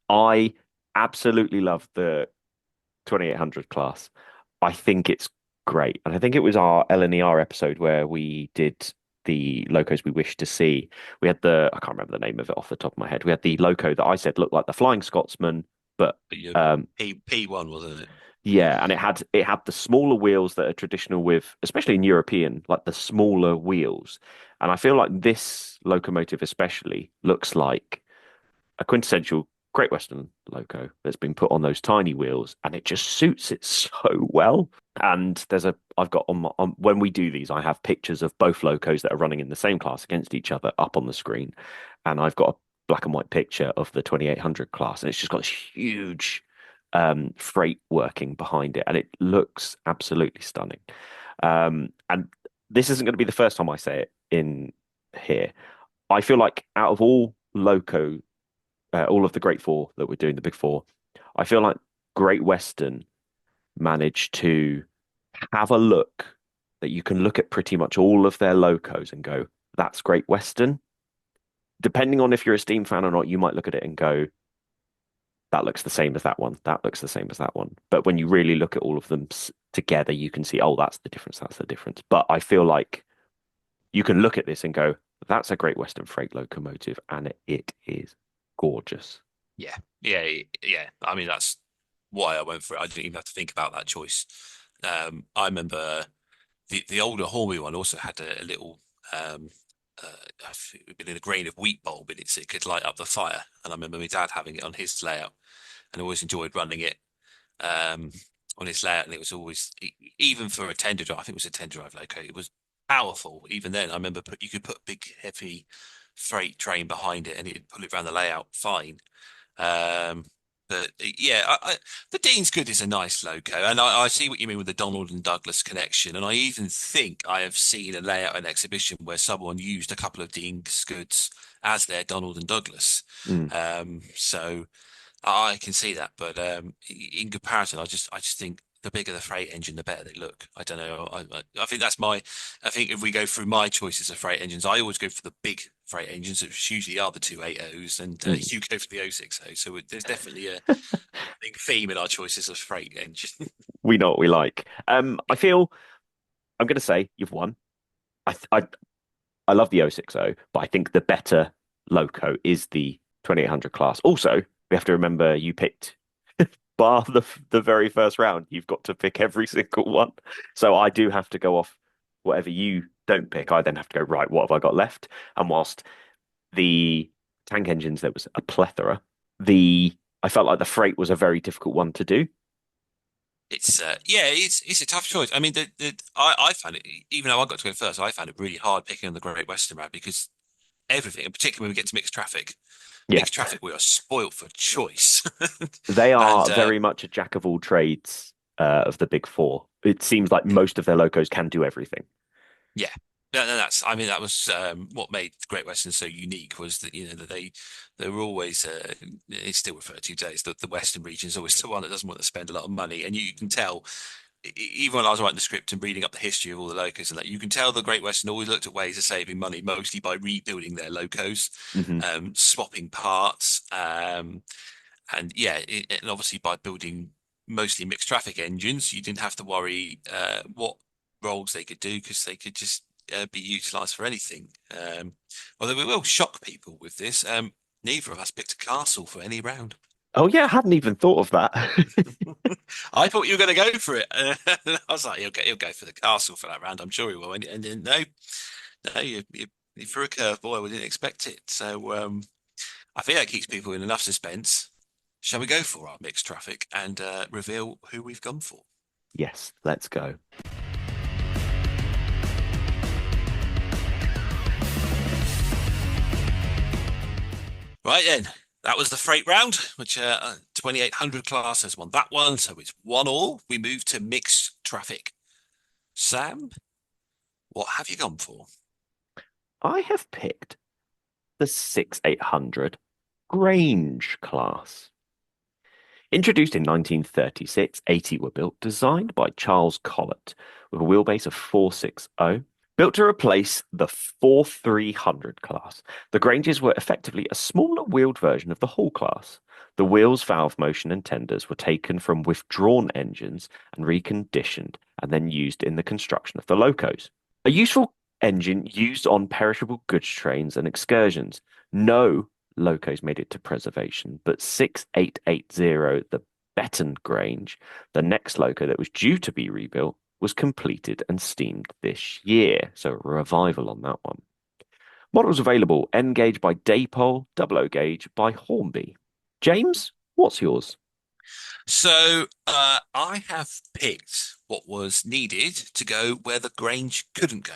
I absolutely love the 2800 class. I think it's great. And I think it was our LNER episode where we did the locos we wish to see. We had I can't remember the name of it off the top of my head. We had the loco that I said looked like the Flying Scotsman, but P1, wasn't it? yeah, and it had the smaller wheels that are traditional with, especially in European, like the smaller wheels. And I feel like this locomotive especially looks like a quintessential Great Western loco that's been put on those tiny wheels, and it just suits it so well. And I've got when we do these, I have pictures of both locos that are running in the same class against each other up on the screen, and I've got a black and white picture of the 2800 class, and it's just got this huge freight working behind it, and it looks absolutely stunning. And this isn't going to be the first time I say it in here. I feel like out of all of the Great Four that we're doing, the Big Four, I feel like Great Western managed to have a look that you can look at pretty much all of their locos and go, that's Great Western. depending on if you're a Steam fan or not, you might look at it and go, that looks the same as that one. That looks the same as that one. But when you really look at all of them together, you can see, oh, that's the difference. That's the difference. But I feel like you can look at this and go, that's a Great Western Freight locomotive, and it is gorgeous. Yeah, yeah, yeah. I mean, that's why I went for it. I didn't even have to think about that choice. I remember the older Hornby one also had a little in a grain of wheat bulb in it, so it could light up the fire. And I remember my dad having it on his layout, and I always enjoyed running it um, on his layout. And it was always, even for a tender drive, I think it was a tender drive loco. It was powerful. Even then, I remember you could put a big heavy freight train behind it, and it'd pull it around the layout fine. Um, but yeah, the Dean's Good is a nice logo, and I see what you mean with the Donald and Douglas connection. And I even think I have seen a layout and exhibition where someone used a couple of Dean's Goods as their Donald and Douglas. Mm. So I can see that, but in comparison, I just think the bigger the freight engine, the better they look. I don't know. I think that's my. I think if we go through my choices of freight engines, I always go for the big freight engines, which usually are the 280s, and you go for the 060. So there's definitely a big theme in our choices of freight engine. We know what we like. I feel I'm going to say you've won. I, th- I love the 060, but I think the better loco is the 2800 class. Also, we have to remember you picked bar the very first round. You've got to pick every single one. So I do have to go off whatever you don't pick. I then have to go, right, what have I got left? And whilst the tank engines, there was a plethora, I felt like the freight was a very difficult one to do. It's it's a tough choice. I mean, I found it, even though I got to go first, I found it really hard picking on the Great Western route because everything, and particularly when we get to mixed traffic. Yeah, Mixed traffic, we are spoilt for choice. they are And very much a jack of all trades of the big four. It seems like most of their locos can do everything. yeah, that's. I mean, that was what made Great Western so unique was that that they were always it's still referred to today as the Western region is always the one that doesn't want to spend a lot of money, and you can tell. Even when I was writing the script and reading up the history of all the locos and that, you can tell the Great Western always looked at ways of saving money, mostly by rebuilding their locos, Hmm. swapping parts, and yeah, and obviously by building mostly mixed traffic engines, you didn't have to worry what roles they could do because they could just be utilized for anything. Although we will shock people with this. Neither of us picked a castle for any round. Oh yeah, I hadn't even thought of that. I thought you were going to go for it. I was like, he'll go for the castle for that round. I'm sure he will. And then, no, you threw a curveball. I didn't expect it. So I think that keeps people in enough suspense. Shall we go for our mixed traffic and reveal who we've gone for? Yes, let's go. Right then, that was the freight round, which 2800 class has won that one. So it's 1-1. We move to mixed traffic. Sam, what have you gone for? I have picked the 6800 Grange class. Introduced in 1936, 80 were built, designed by Charles Collett, with a wheelbase of 460, built to replace the 4300 class. The Granges were effectively a smaller wheeled version of the Hall class. The wheels, valve motion, and tenders were taken from withdrawn engines and reconditioned and then used in the construction of the locos. A useful engine used on perishable goods trains and excursions. No locos made it to preservation, but 6880, the Betton Grange, the next loco that was due to be rebuilt, was completed and steamed this year. So a revival on that one. Models available: N gauge by Daypole, double O gauge by Hornby. James, what's yours? So I have picked what was needed to go where the Grange couldn't go,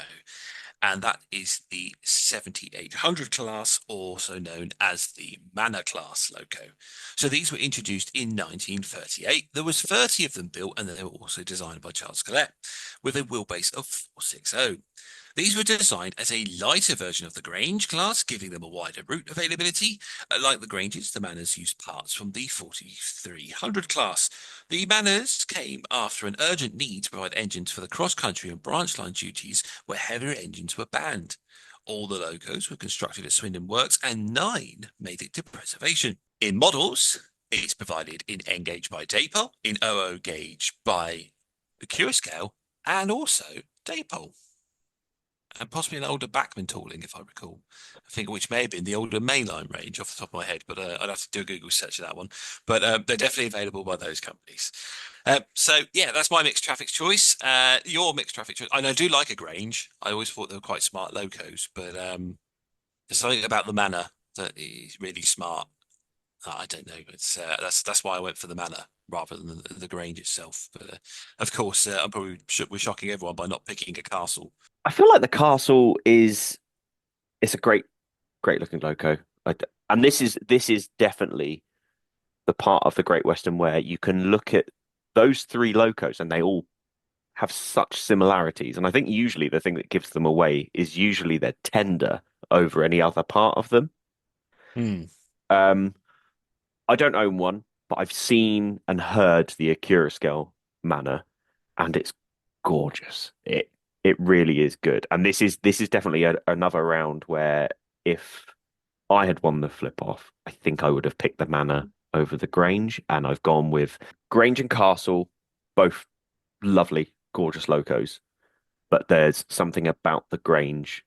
and that is the 7800 class, also known as the Manor class loco. So these were introduced in 1938. There was 30 of them built, and they were also designed by Charles Collett with a wheelbase of 460. These were designed as a lighter version of the Grange class, giving them a wider route availability. Like the Granges, the Manors used parts from the 4300 class. The Manors came after an urgent need to provide engines for the cross-country and branch line duties where heavier engines were banned. All the locos were constructed at Swindon Works, and 9 made it to preservation. In models, it's provided in N gauge by Dapol, in OO gauge by the Cure Scale, and also Dapol. And possibly an older Bachmann tooling, if I recall. I think which may have been the older mainline range off the top of my head, but I'd have to do a Google search of that one. But they're definitely available by those companies. So yeah, that's my mixed traffic choice. Your mixed traffic choice. And I do like a Grange. I always thought they were quite smart locos, but there's something about the Manor that is really smart. I don't know. It's that's why I went for the Manor rather than the Grange itself. But of course, I'm probably we're shocking everyone by not picking a castle. I feel like the castle is it's a great looking loco. And this is definitely the part of the Great Western where you can look at those three locos and they all have such similarities. And I think usually the thing that gives them away is usually their tender over any other part of them. Hmm. Um, I don't own one, but I've seen and heard the Akira scale manor, and it's gorgeous. It really is good. And this is definitely another round where if I had won the flip off, I think I would have picked the manor over the Grange, and I've gone with Grange and Castle, both lovely, gorgeous locos. But there's something about the Grange,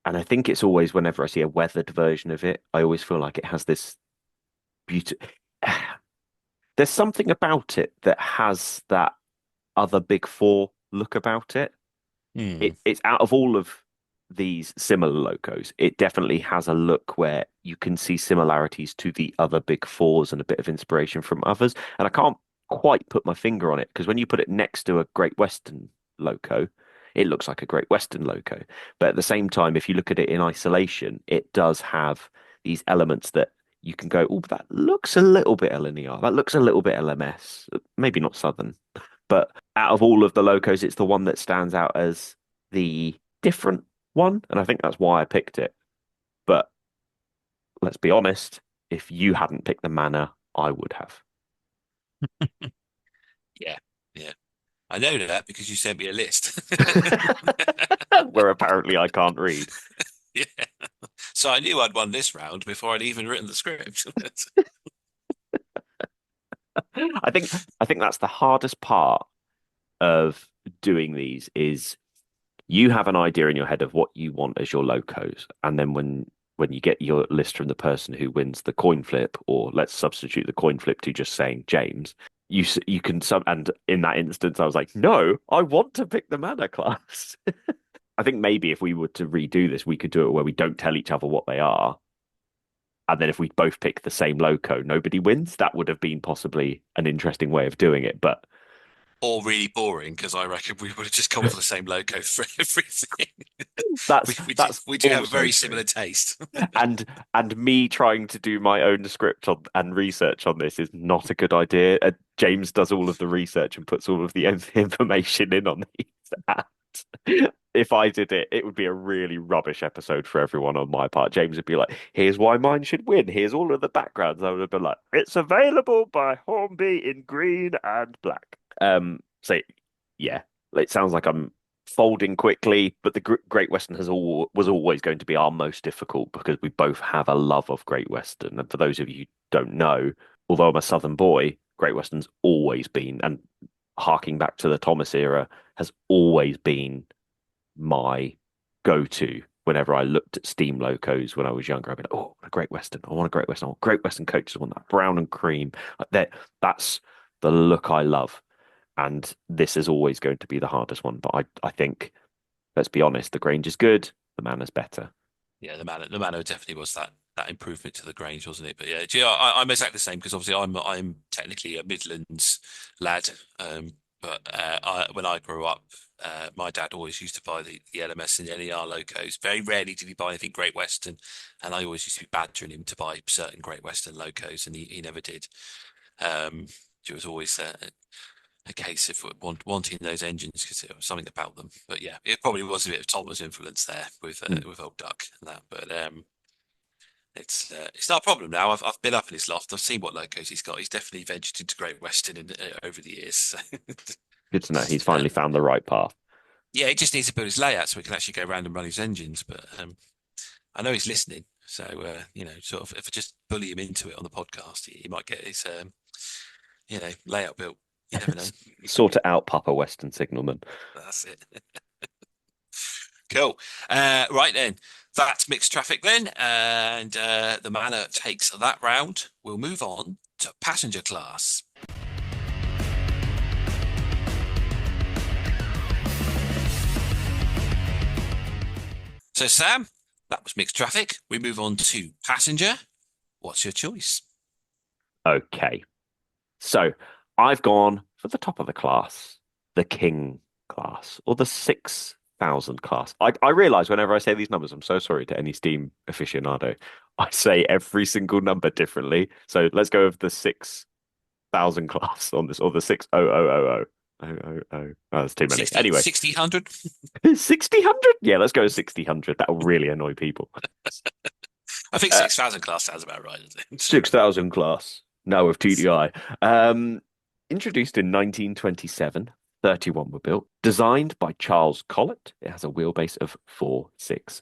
and I think it's always whenever I see a weathered version of it, I always feel like it has this beauty. There's something about it that has that other big four look about it. Hmm. It's out of all of these similar locos, it definitely has a look where you can see similarities to the other big fours and a bit of inspiration from others. And I can't quite put my finger on it because when you put it next to a Great Western loco, it looks like a Great Western loco. But at the same time, if you look at it in isolation, it does have these elements that you can go, oh, that looks a little bit LNER. That looks a little bit LMS. Maybe not Southern. But out of all of the locos, it's the one that stands out as the different one. And I think that's why I picked it. But let's be honest, if you hadn't picked the manor, I would have. Yeah, yeah. I know that because you sent me a list. Where apparently I can't read. Yeah. So I knew I'd won this round before I'd even written the script. I think that's the hardest part of doing these is you have an idea in your head of what you want as your locos, and then when you get your list from the person who wins the coin flip, or let's substitute the coin flip to just saying James, you can sub. And in that instance, I was like, no, I want to pick the mana class. I think maybe if we were to redo this, we could do it where we don't tell each other what they are. And then if we both pick the same loco, nobody wins. That would have been possibly an interesting way of doing it. But Or really boring because I reckon we would have just gone for the same logo for everything. that's that's We do have a also very true. similar taste. And me trying to do my own script and research on this is not a good idea. James does all of the research and puts all of the information in on these. And if I did it, it would be a really rubbish episode for everyone on my part. James would be like, "Here's why mine should win. Here's all of the backgrounds." I would have been like, "It's available by Hornby in green and black." So yeah, it sounds like I'm folding quickly, but the Great Western was always going to be our most difficult because we both have a love of Great Western. And for those of you who don't know, although I'm a Southern boy, Great Western's always been, and harking back to the Thomas era, has always been my go-to. Whenever I looked at Steam locos when I was younger, I'd be like, "Oh, a Great Western! I want a Great Western! I want Great Western coaches! I want that brown and cream." That's the look I love. And this is always going to be the hardest one. But I think, let's be honest, the Grange is good, the Manor's better. Yeah, the Manor definitely was that improvement to the Grange, wasn't it? But yeah, I'm exactly the same because obviously I'm technically a Midlands lad. But when I grew up, my dad always used to buy the LMS and the NER locos. Very rarely did he buy anything Great Western, and I always used to be badgering him to buy certain Great Western locos, and he never did. It was always a case of wanting those engines because it was something about them. But yeah, it probably was a bit of Thomas' influence there with Old Duck and that. But it's not a problem now. I've been up in his loft. I've seen what locos he's got. He's definitely ventured into Great Western over the years. So. Good to know. He's finally found the right path. Yeah, he just needs to build his layout so we can actually go around and run his engines. But I know he's listening, so sort of if I just bully him into it on the podcast, he might get his layout built. You never know. Sort it out, Papa Western Signalman. That's it. Cool. Right then, that's mixed traffic then, and the manor takes that round. We'll move on to passenger class. So, Sam, that was mixed traffic. We move on to passenger. What's your choice? Okay. So I've gone for the top of the class, the King class, or the 6,000 class. I realize whenever I say these numbers, I'm so sorry to any Steam aficionado. I say every single number differently. So let's go with the 6,000 class on this, or the 6,000. Oh, that's too many. 60, Anyway, 60,000? 60,000? Yeah, let's go with 60,000. That'll really annoy people. I think 6,000 class sounds about right, doesn't it? 6,000 class. Now with TDI. Introduced in 1927, 31 were built. Designed by Charles Collett. It has a wheelbase of 460.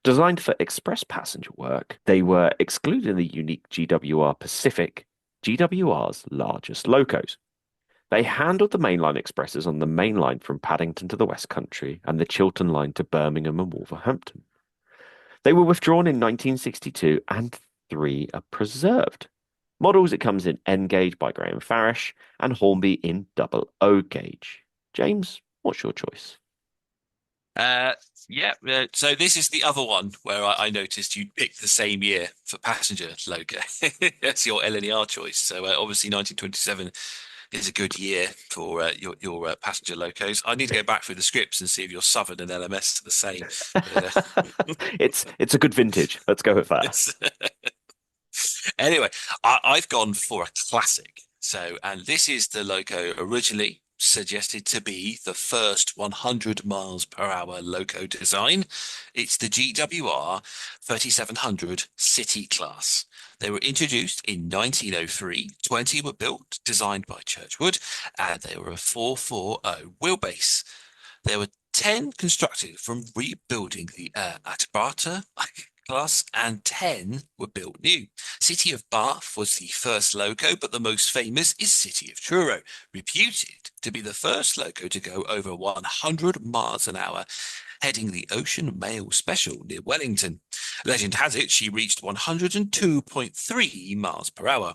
Designed for express passenger work, they were excluding the unique GWR Pacific, GWR's largest locos. They handled the mainline expresses on the main line from Paddington to the West Country and the Chiltern line to Birmingham and Wolverhampton. They were withdrawn in 1962 and 3 are preserved. Models, it comes in N gauge by Graham Farish and Hornby in double O gauge. James, what's your choice? So this is the other one where I noticed you picked the same year for passenger loco. That's your LNER choice. So obviously 1927 is a good year for your passenger locos. I need to go back through the scripts and see if your Southern and LMS are the same. It's a good vintage. Let's go with that. Anyway, I've gone for a classic. So, and this is the loco originally suggested to be the first 100 miles per hour loco design. It's the GWR 3700 City class. They were introduced in 1903. 20 were built, designed by Churchwood, and they were a 440 wheelbase. There were 10 constructed from rebuilding the Atbata class, and 10 were built new. City of Bath was the first loco, but the most famous is City of Truro, reputed to be the first loco to go over 100 miles an hour, heading the Ocean Mail Special near Wellington. Legend has it she reached 102.3 miles per hour.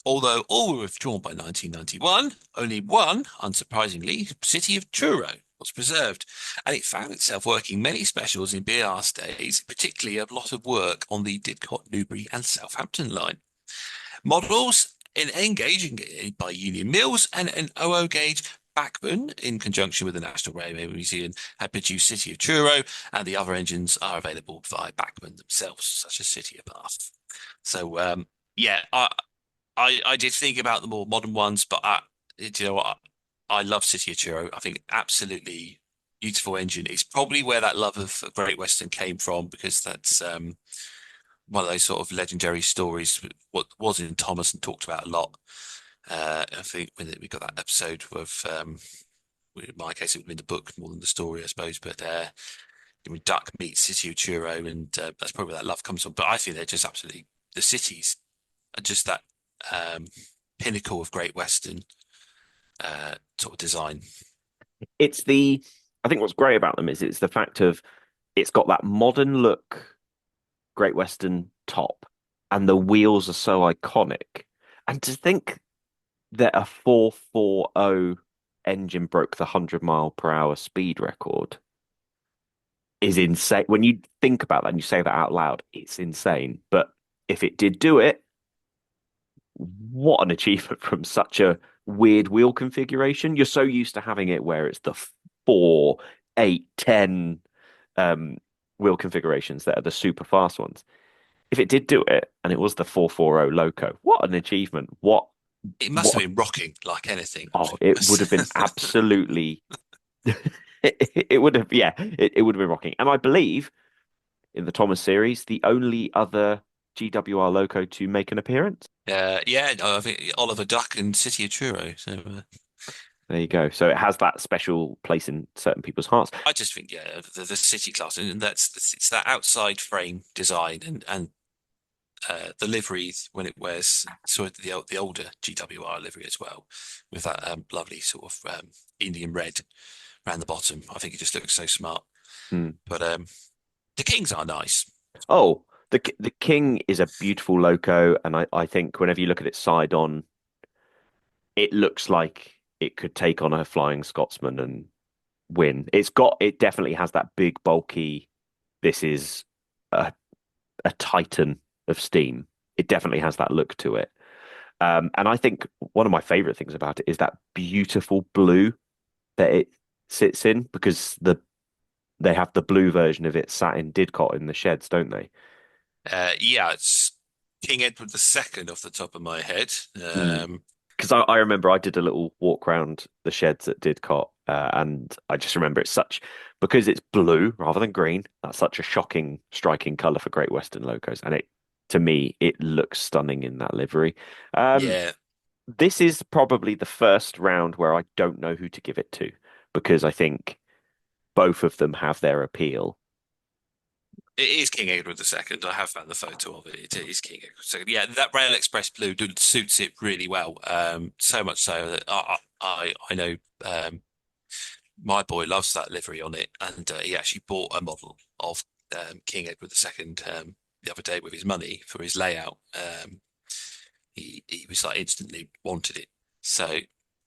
Although all were withdrawn by 1991, only one, unsurprisingly, City of Truro, was preserved, and it found itself working many specials in BR's days, particularly a lot of work on the Didcot, Newbury and Southampton line. Models in N gauge by Union Mills and an OO gauge Bachmann, in conjunction with the National Railway Museum, had produced City of Truro, and the other engines are available via Bachmann themselves, such as City of Bath. So, I did think about the more modern ones, but do you know what? I love City of Truro. I think absolutely beautiful engine. It's probably where that love of Great Western came from, because that's one of those sort of legendary stories. What was in Thomas and talked about a lot. I think when we got that episode of, in my case, it would have been the book more than the story, I suppose. But when Duck meets City of Truro, and that's probably where that love comes from. But I think they're just absolutely, the cities are just that pinnacle of Great Western sort of design. I think what's great about them is it's the fact of it's got that modern look, Great Western top, and the wheels are so iconic. And to think that a 440 engine broke the 100 mile per hour speed record is insane. When you think about that and you say that out loud, it's insane. But if it did do it, what an achievement from such a weird wheel configuration. You're so used to having it where it's the 4, 8, 10 wheel configurations that are the super fast ones. If it did do it and it was the 440 loco, what an achievement. It must have been rocking like anything. Oh, it would have been absolutely it would have, yeah, it would have been rocking. And I believe in the Thomas series, the only other GWR loco to make an appearance. No, I think Oliver Duck and City of Truro. So There you go. So it has that special place in certain people's hearts. I just think, yeah, the city class, and it's that outside frame design and the liveries when it wears sort of the older GWR livery as well, with that lovely sort of Indian red around the bottom. I think it just looks so smart. Hmm. But the Kings are nice. Oh, the King is a beautiful loco, and I think whenever you look at it side on, it looks like it could take on a Flying Scotsman and win. It definitely has that big, bulky. This is a a titan of steam. It definitely has that look to it. And I think one of my favorite things about it is that beautiful blue that it sits in, because they have the blue version of it sat in Didcot in the sheds, don't they? Yeah, it's King Edward II off the top of my head. Because I remember I did a little walk around the sheds at Didcot, and I just remember it's such, because it's blue rather than green. That's such a shocking, striking color for Great Western locos, and to me, it looks stunning in that livery. Um, Yeah, this is probably the first round where I don't know who to give it to, because I think both of them have their appeal. it is King Edward II. I have found the photo of it. It is King Edward II. Yeah, that Rail Express blue suits it really well. So much so that I know my boy loves that livery on it, and he actually bought a model of King Edward II the other day with his money for his layout. He was like instantly wanted it. So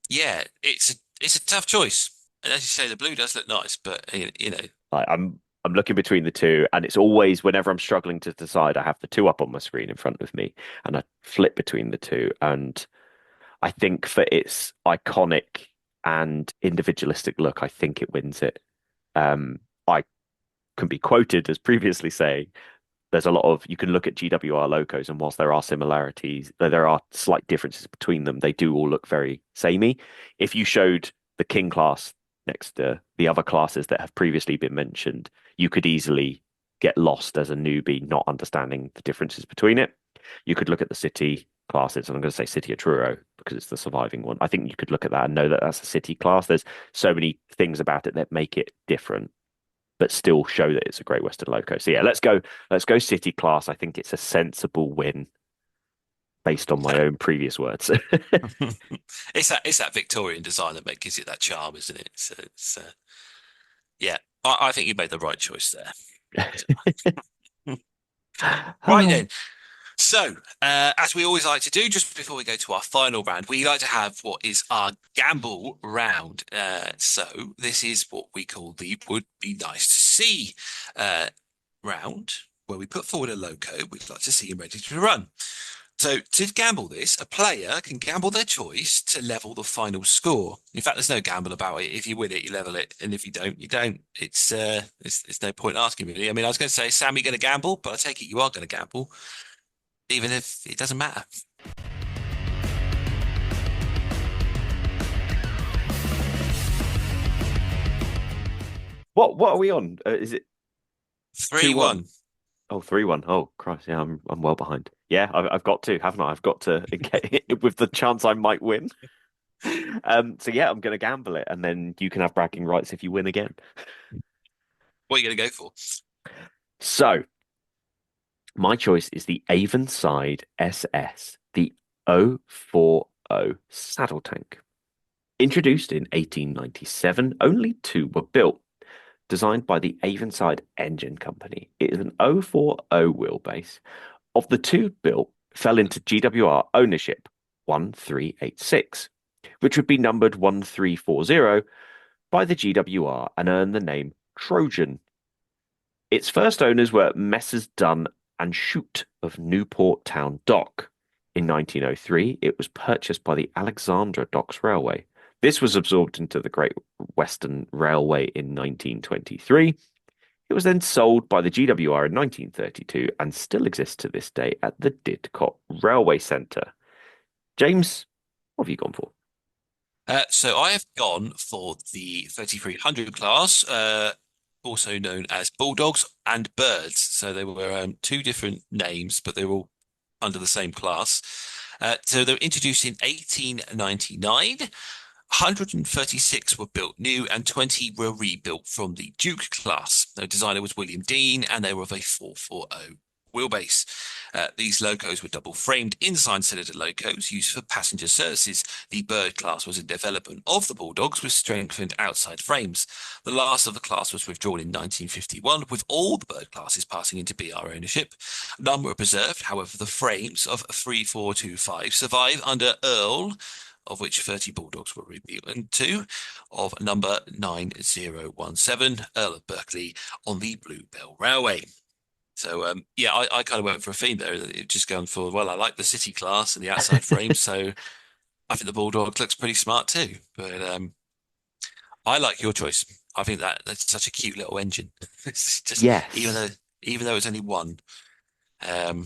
yeah, it's a tough choice. And as you say, the blue does look nice, but you know, I'm looking between the two, and it's always whenever I'm struggling to decide, I have the two up on my screen in front of me, and I flip between the two. And I think for its iconic and individualistic look, I think it wins it. I can be quoted as previously saying there's a lot of, you can look at GWR locos, and whilst there are similarities, there are slight differences between them. They do all look very samey. If you showed the King class next to the other classes that have previously been mentioned, you could easily get lost as a newbie, not understanding the differences between it. You could look at the City classes, and I'm going to say City of Truro because it's the surviving one. I think you could look at that and know that that's a City class. There's so many things about it that make it different, but still show that it's a Great Western loco. So yeah, let's go City class. I think it's a sensible win based on my own previous words. it's that Victorian design that gives it that charm, isn't it? So it's yeah, I think you made the right choice there. Right then. So, as we always like to do, just before we go to our final round, we like to have what is our gamble round. So, this is what we call the would be nice to see round, where we put forward a loco we'd like to see him ready to run. So, to gamble this, a player can gamble their choice to level the final score. In fact, there's no gamble about it. If you win it, you level it, and if you don't, you don't. It's no point asking really. I mean, I was going to say, Sam, you're going to gamble, but I take it you are going to gamble even if it doesn't matter. What are we on? Is it 3-1. Oh, 3-1. Oh, Christ. Yeah, I'm well behind. Yeah, I've got to, haven't I? I've got to get it with the chance I might win. So yeah, I'm going to gamble it, and then you can have bragging rights if you win again. What are you going to go for? So my choice is the Avonside SS, the 040 saddle tank. Introduced in 1897, only two were built. Designed by the Avonside Engine Company, it is an 040 wheelbase. Of the two built, fell into GWR ownership 1386, which would be numbered 1340 by the GWR and earn the name Trojan. Its first owners were Messrs. Dunn and Shute of Newport Town Dock. In 1903, it was purchased by the Alexandra Docks Railway. This was absorbed into the Great Western Railway in 1923. It was then sold by the GWR in 1932 and still exists to this day at the Didcot Railway Centre. James, what have you gone for? So I have gone for the 3300 class, also known as Bulldogs and Birds. So they were two different names, but they were all under the same class. So they were introduced in 1899. 136 were built new and 20 were rebuilt from the Duke class. The designer was William Dean and they were of a 440 wheelbase. These locos were double framed inside cylinder locos used for passenger services. The Bird class was a development of the Bulldogs with strengthened outside frames. The last of the class was withdrawn in 1951, with all the Bird classes passing into BR ownership. None were preserved, however, the frames of 3425 survive under Earl, of which 30 Bulldogs were rebuilt, and two of number 9017, Earl of Berkeley, on the Bluebell Railway. So, yeah, I kind of went for a theme there. Just going for, well, I like the City class and the outside frame, so I think the Bulldog looks pretty smart too. But I like your choice. I think that's such a cute little engine. It's just Yes. even though it's only one, um,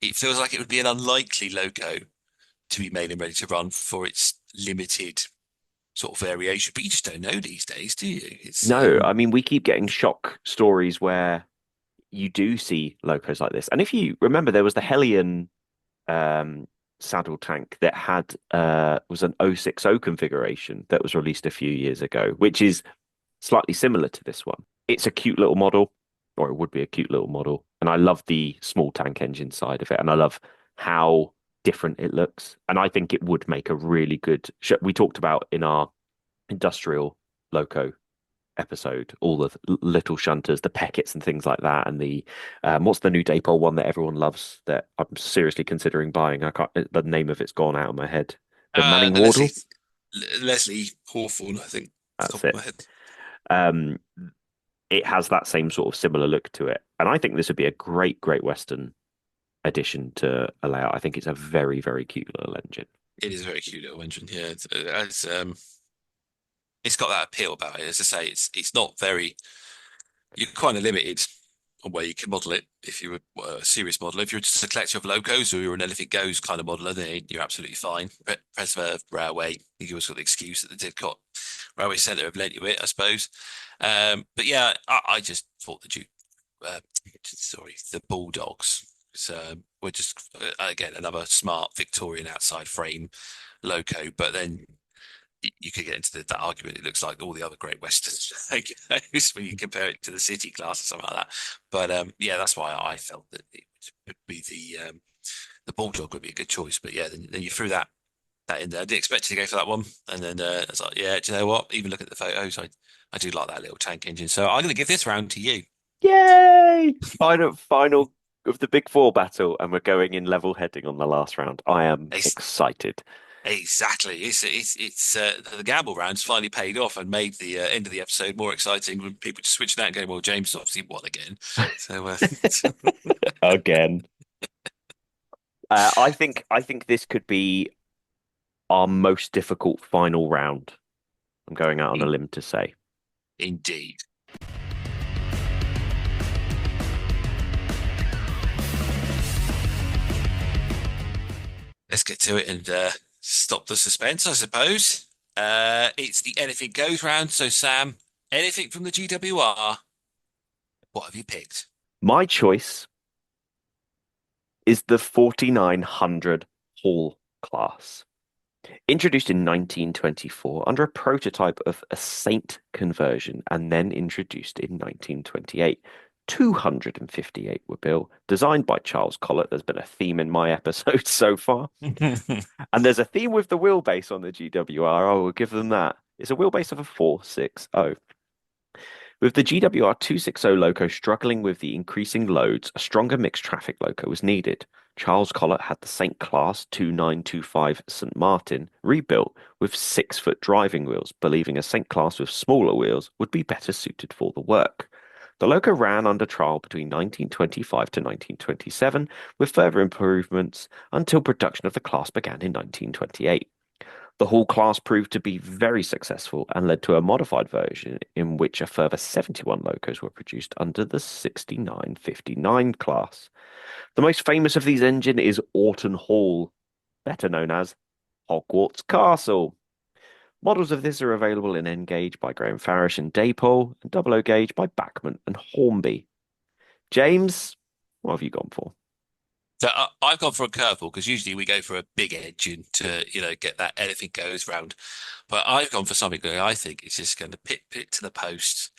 it feels like it would be an unlikely loco to be made and ready to run for its limited sort of variation. But you just don't know these days, do you? It's No, I mean, we keep getting shock stories where you do see locos like this. And if you remember, there was the Hellion saddle tank that had was an 060 configuration that was released a few years ago, which is slightly similar to this one. It's a cute little model, or it would be a cute little model. And I love the small tank engine side of it. And I love how different it looks. And I think it would make a really good. We talked about in our industrial loco episode all the little shunters, the Peckets and things like that, and the what's the new Daypole one that everyone loves that I'm seriously considering buying? I can't. The name of it's gone out of my head. The Manning the Wardle. Leslie Hawthorne, I think, off the That's top of it. my head. Um, it has that same sort of similar look to it, and I think this would be a Great Western addition to a layout. I think it's a very, very cute little engine. It is a very cute little engine. Yeah, it's got that appeal about it. As I say, it's not very. You're kind of limited on where you can model it. If you were a serious modeler, if you're just a collector of locos or you're an Anything Goes kind of modeler, then you're absolutely fine. Preserve Railway, you always got the excuse that the Didcot Railway Centre have lent you it, I suppose. But yeah, I just thought the Bulldogs. So we're just again another smart Victorian outside frame loco, but then you could get into that argument. It looks like all the other Great Westerns when you compare it to the City class or something like that. But yeah, that's why I felt that it would be the Bulldog would be a good choice. But yeah, then you threw that in there. I didn't expect you to go for that one, and then I was like, yeah, do you know what? Even look at the photos, I do like that little tank engine. So I'm going to give this round to you. Yay! Final of the Big Four battle, and we're going in level heading on the last round. I am excited. Exactly. It's the gamble round's finally paid off and made the end of the episode more exciting when people just switched out and going, well, James obviously won again. So Again. I think this could be our most difficult final round. I'm going out on a limb to say. Indeed. Let's get to it and stop the suspense, I suppose. It's the Anything Goes round. So, Sam, anything from the GWR? What have you picked? My choice is the 4900 Hall class. Introduced in 1924 under a prototype of a Saint conversion and then introduced in 1928. 258 were built, designed by Charles Collett. There's been a theme in my episode so far. And there's a theme with the wheelbase on the GWR. I will give them that. It's a wheelbase of a 460. With the GWR 260 loco struggling with the increasing loads, a stronger mixed traffic loco was needed. Charles Collett had the St. Class 2925 St. Martin rebuilt with 6-foot driving wheels, believing a St. Class with smaller wheels would be better suited for the work. The loco ran under trial between 1925 to 1927, with further improvements until production of the class began in 1928. The Hall class proved to be very successful and led to a modified version in which a further 71 locos were produced under the 6959 class. The most famous of these engines is Orton Hall, better known as Hogwarts Castle. Models of this are available in N gauge by Graham Farish and Daypole, and double O gauge by Bachmann and Hornby. James, what have you gone for? So I've gone for a curveball because usually we go for a big engine to, get that anything goes round. But I've gone for something that I think is just going to pit to the post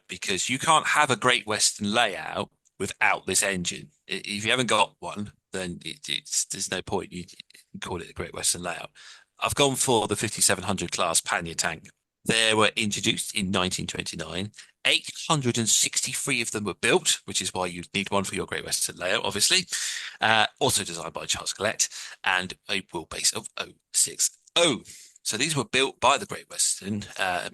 because you can't have a Great Western layout without this engine. If you haven't got one, then there's no point. You can call it a Great Western layout. I've gone for the 5700 class pannier tank. They were introduced in 1929. 863 of them were built, which is why you need one for your Great Western layout, obviously. Also designed by Charles Collette and a wheelbase of 060. So these were built by the Great Western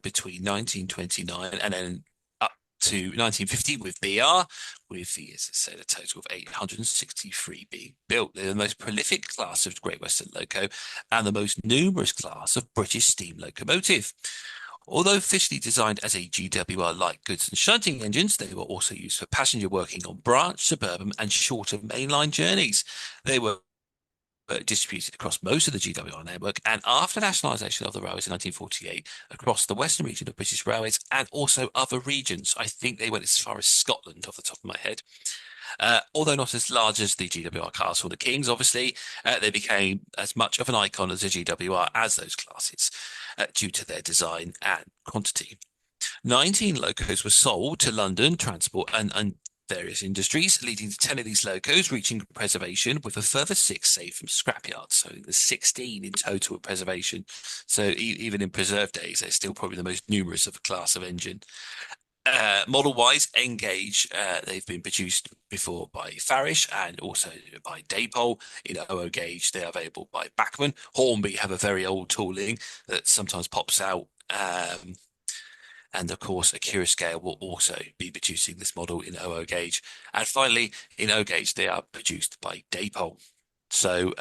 between 1929 and then up to 1950 with BR, with the, as I said, a total of 863 being built. They're the most prolific class of Great Western loco and the most numerous class of British steam locomotive. Although officially designed as a GWR light goods and shunting engines, they were also used for passenger working on branch, suburban, and shorter mainline journeys. They were distributed across most of the GWR network, and after nationalisation of the railways in 1948, across the western region of British Railways and also other regions. I think they went as far as Scotland off the top of my head. Although not as large as the GWR Castle, the Kings, obviously, they became as much of an icon as the GWR as those classes due to their design and quantity. 19 locos were sold to London Transport and various industries, leading to 10 of these locos reaching preservation, with a further 6 saved from scrapyards. So there's 16 in total with preservation. So even in preserved days, they're still probably the most numerous of a class of engine. Model-wise, N-Gauge, they've been produced before by Farish and also by Dapol. In OO gauge, they are available by Bachmann. Hornby have a very old tooling that sometimes pops out. And of course, a Scale will also be producing this model in OO gauge. And finally, in O gauge, they are produced by Dapol. So,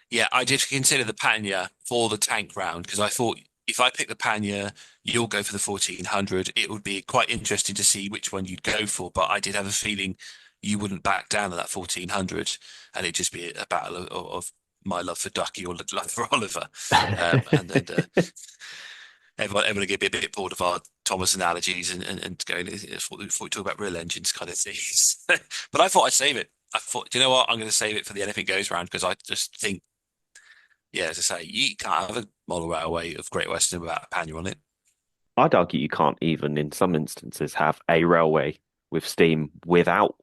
yeah, I did consider the pannier for the tank round because I thought if I pick the pannier, you'll go for the 1400. It would be quite interesting to see which one you'd go for, but I did have a feeling you wouldn't back down on that 1400, and it'd just be a battle of my love for Ducky or love for Oliver. And everyone get a bit bored of our Thomas analogies and going, before we talk about real engines kind of things. But I thought I'd save it. I thought, do you know what? I'm going to save it for the Anything Goes round because I just think, yeah, as I say, you can't have a model railway of Great Western without a pannier on it. I'd argue you can't even, in some instances, have a railway with steam without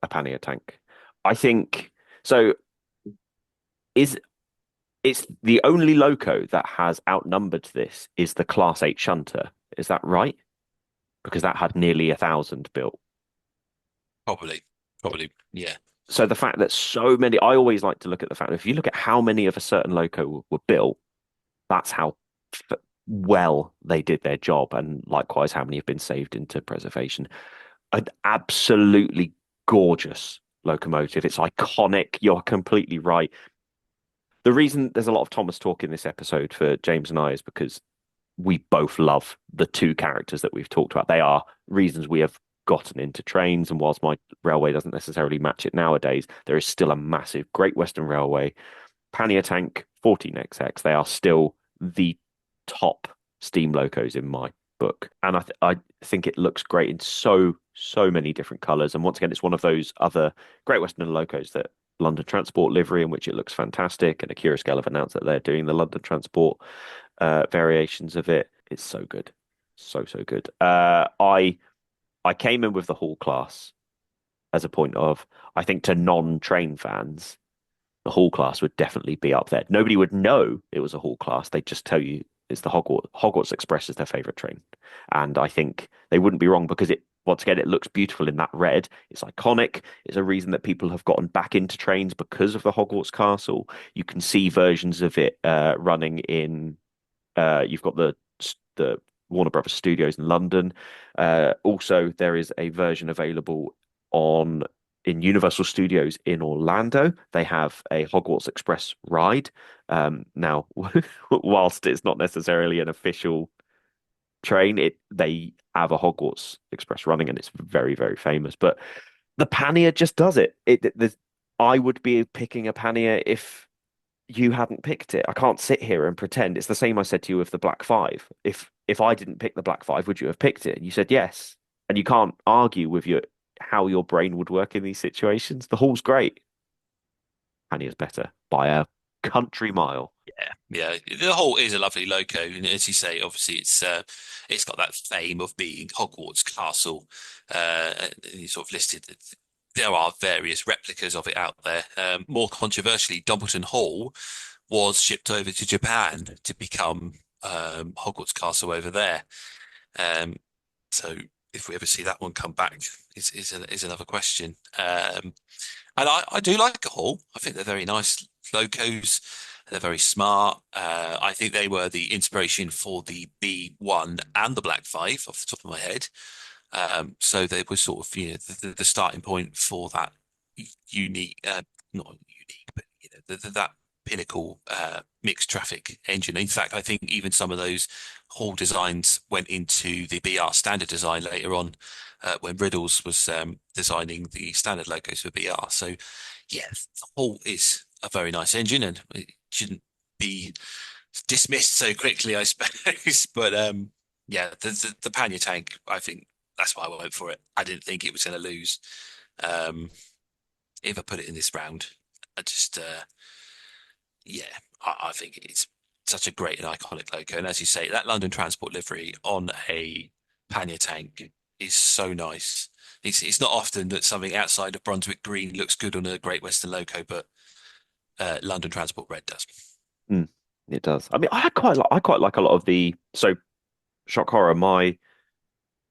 a pannier tank. I think so. Is it's the only loco that has outnumbered this is the Class 8 shunter. Is that right? Because that had nearly 1,000 built. Probably, yeah. So the fact that so many, I always like to look at the fact that if you look at how many of a certain loco were built, that's how well they did their job, and likewise how many have been saved into preservation. An absolutely gorgeous locomotive. It's iconic. You're completely right. The reason there's a lot of Thomas talk in this episode for James and I is because we both love the two characters that we've talked about. They are reasons we have gotten into trains, and whilst my railway doesn't necessarily match it nowadays, there is still a massive Great Western Railway pannier tank 14XX. They are still the top steam locos in my book, and I think it looks great in so many different colours. And once again, it's one of those other Great Western locos that London Transport livery, in which it looks fantastic, and a Scale have announced that they're doing the London Transport variations of it. It's so good, so good. I came in with the Hall class as a point of, I think, to non-train fans, the Hall class would definitely be up there. Nobody would know it was a Hall class. They'd just tell you it's the Hogwarts Express is their favorite train. And I think they wouldn't be wrong because once again, it looks beautiful in that red. It's iconic. It's a reason that people have gotten back into trains because of the Hogwarts Castle. You can see versions of it running in, you've got the Warner Brothers Studios in London. Also, there is a version available in Universal Studios in Orlando. They have a Hogwarts Express ride. Now, whilst it's not necessarily an official train, they have a Hogwarts Express running, and it's very, very famous. But the pannier just does it. I would be picking a pannier if you hadn't picked it. I can't sit here and pretend. It's the same I said to you with the Black Five. If I didn't pick the Black Five, would you have picked it? And you said yes. And you can't argue with your how your brain would work in these situations. The Hall's great. Pannia's better by a country mile. Yeah. The Hall is a lovely loco, and as you say, obviously it's got that fame of being Hogwarts Castle. And you sort of listed that there are various replicas of it out there. More controversially, Dumbleton Hall was shipped over to Japan to become Hogwarts Castle over there. Um, so if we ever see that one come back, is another question. And I do like the Hall. I think they're very nice locos. They're very smart. I think they were the inspiration for the B1 and the Black 5 off the top of my head. So they were sort of, the starting point for that unique, not unique, but that pinnacle mixed traffic engine. In fact, I think even some of those Hall designs went into the BR standard design later on when Riddles was designing the standard logos for BR. So, yeah, the Hall is a very nice engine, and it shouldn't be dismissed so quickly, I suppose. But yeah, the Panya tank, I think that's why I went for it. I didn't think it was going to lose. If I put it in this round, I just yeah, I think it's such a great and iconic logo. And as you say, that London Transport livery on a Panya tank is so nice. It's not often that something outside of Brunswick green looks good on a Great Western logo, but London Transport red does. It does. I mean, I quite like a lot of the shock horror.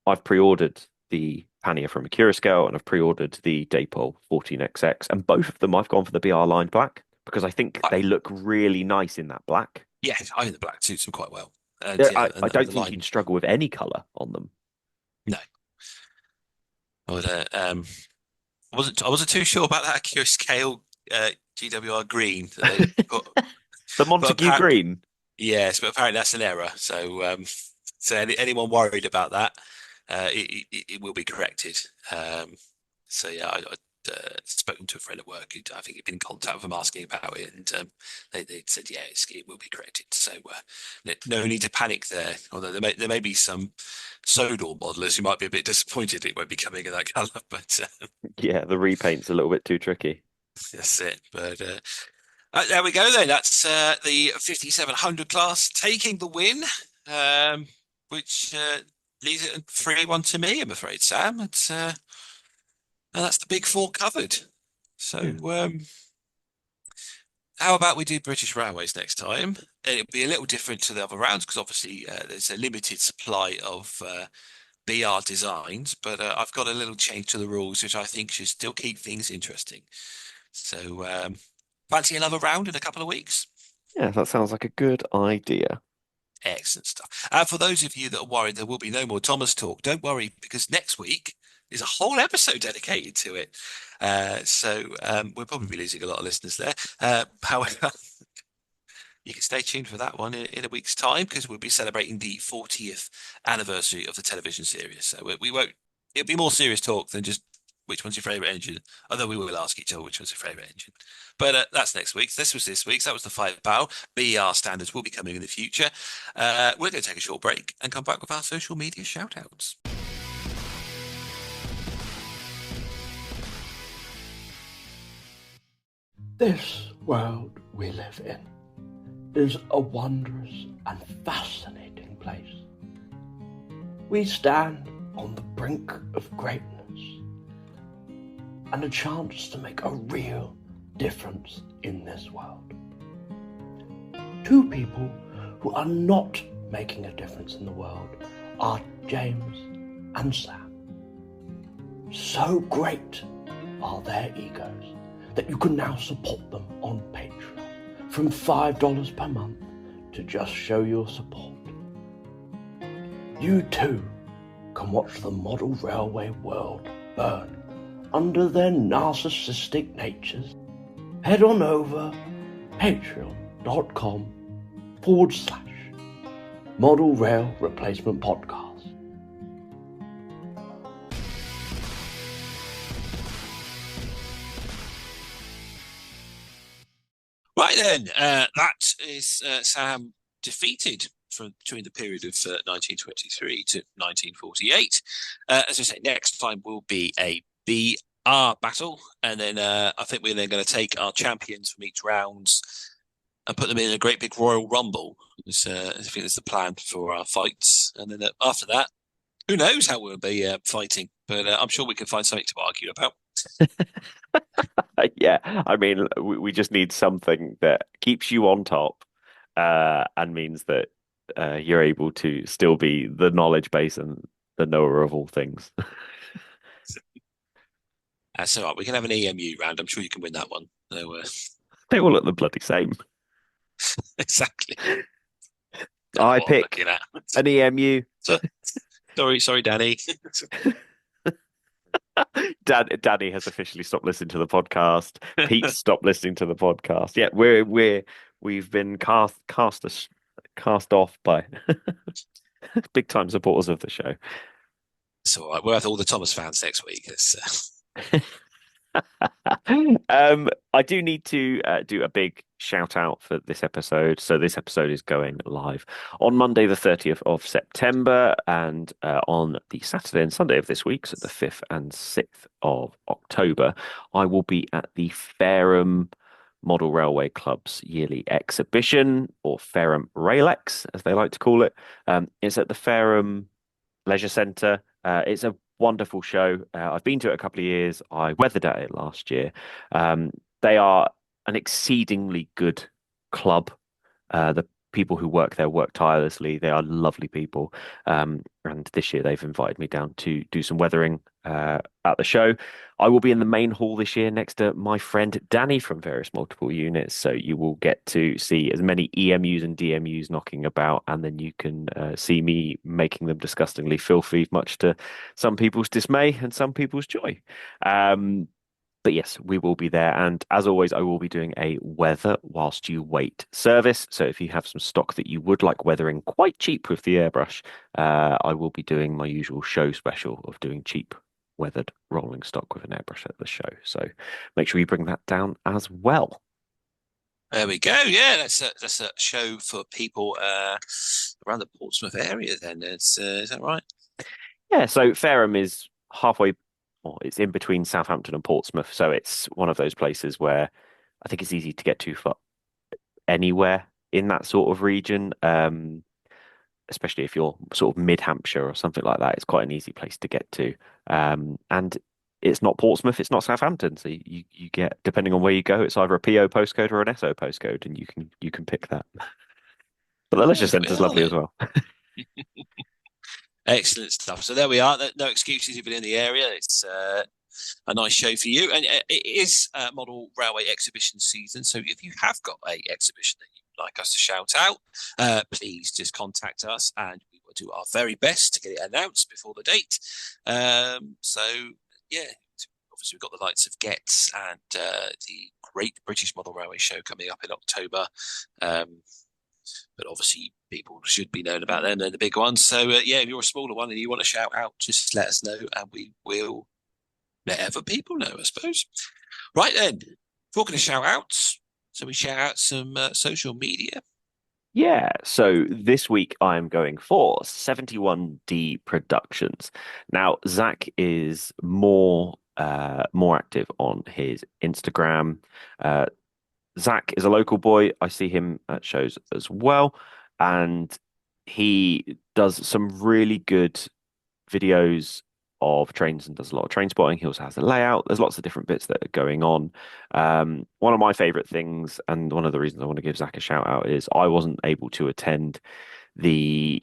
I've pre-ordered the Pania from Akira Scale and I've pre-ordered the Daypol 14XX, and both of them I've gone for the BR line black because I think they look really nice in that black. Yeah, I think the black suits them quite well. And, I and don't the think line, you can struggle with any color on them. no. I wasn't too sure about that Akira Scale GWR green that they put, The but Montague apparently, green. yes, but apparently that's an error. So anyone worried about that, it will be corrected. So yeah, I'd spoken to a friend at work who I think had been in contact with them asking about it, and they said yeah, it will be corrected. So no need to panic there. Although there may be some Sodor modelers who might be a bit disappointed it won't be coming in that colour, but Yeah, the repaint's a little bit too tricky. that's it. But there we go then. That's the 5700 class taking the win, which leaves it 3-1 to me, I'm afraid, Sam. And that's the big four covered. So how about we do British Railways next time? And it'll be a little different to the other rounds because obviously there's a limited supply of BR designs, but I've got a little change to the rules, which I think should still keep things interesting. So fancy another round in a couple of weeks? Yeah, that sounds like a good idea. Excellent stuff. For those of you that are worried there will be no more Thomas talk, don't worry because next week is a whole episode dedicated to it. So we'll probably be losing a lot of listeners there. However, you can stay tuned for that one in a week's time because we'll be celebrating the 40th anniversary of the television series. So we won't. It'll be more serious talk than just which one's your favourite engine. Although we will ask each other which one's your favourite engine. But that's next week's. This was this week's. That was the 5 barrel. BR standards will be coming in the future. We're going to take a short break and come back with our social media shout outs. This world we live in is a wondrous and fascinating place. We stand on the brink of greatness and a chance to make a real difference in this world. Two people who are not making a difference in the world are James and Sam. So great are their egos that you can now support them on Patreon from $5 per month to just show your support. You too can watch the model railway world burn under their narcissistic natures. Head on over patreon.com/Model Rail Replacement Podcast. Right then, that is Sam defeated during the period of 1923 to 1948. As I say, next time will be a be our battle, and then I think we're then going to take our champions from each round and put them in a great big Royal Rumble. I think that's the plan for our fights, and then after that, who knows how we'll be fighting? But I'm sure we can find something to argue about. Yeah, I mean, we just need something that keeps you on top, and means that you're able to still be the knowledge base and the knower of all things. So right, we can have an EMU round. I'm sure you can win that one. So, They all look the bloody same. exactly. I pick an EMU. So, sorry, Danny. Danny has officially stopped listening to the podcast. Pete's stopped listening to the podcast. Yeah, we've been cast off by big time supporters of the show. It's all right. We'll have all the Thomas fans next week. I do need to do a big shout out for this episode. So this episode is going live on Monday, the 30th of September, and on the Saturday and Sunday of this week, so the 5th and 6th of October, I will be at the Fareham Model Railway Club's yearly exhibition, or Fareham Railex, as they like to call it. It's at the Fareham Leisure Centre. It's a wonderful show. I've been to it a couple of years. I weathered at it last year. They are an exceedingly good club. The people who work there work tirelessly. They are lovely people. And this year they've invited me down to do some weathering at the show. I will be in the main hall this year next to my friend Danny from Various Multiple Units. So you will get to see as many EMUs and DMUs knocking about, and then you can see me making them disgustingly filthy, much to some people's dismay and some people's joy. But yes, we will be there. And as always, I will be doing a weather whilst you wait service. So if you have some stock that you would like weathering quite cheap with the airbrush, I will be doing my usual show special of doing cheap weathered rolling stock with an airbrush at the show. So make sure you bring that down as well. There we go. Yeah, that's a show for people around the Portsmouth area. Then is that right? Yeah. So Fareham is halfway. Well, it's in between Southampton and Portsmouth, so it's one of those places where I think it's easy to get to for anywhere in that sort of region. Especially if you're sort of mid-Hampshire or something like that, it's quite an easy place to get to. And it's not Portsmouth, it's not Southampton, so you get, depending on where you go, it's either a PO postcode or an SO postcode, and you can pick that. But the leisure centre's lovely as well. Excellent stuff. So there we are. No excuses if you're in the area. It's a nice show for you. And it is model railway exhibition season. So if you have got a exhibition that you'd like us to shout out, please just contact us and we will do our very best to get it announced before the date. So yeah, obviously we've got the likes of Getz and the Great British Model Railway Show coming up in October. But obviously people should be known about them. They're the big ones. So yeah, if you're a smaller one and you want to shout out, just let us know and we will let other people know, I suppose. Right then, talking of shout outs, so we shout out some social media. Yeah, so this week I'm going for 71D Productions. Now, Zach is more active on his Instagram. Zach is a local boy. I see him at shows as well, and he does some really good videos of trains and does a lot of train spotting. He also has a layout. There's lots of different bits that are going on. One of my favorite things, and one of the reasons I want to give Zach a shout out, is I wasn't able to attend the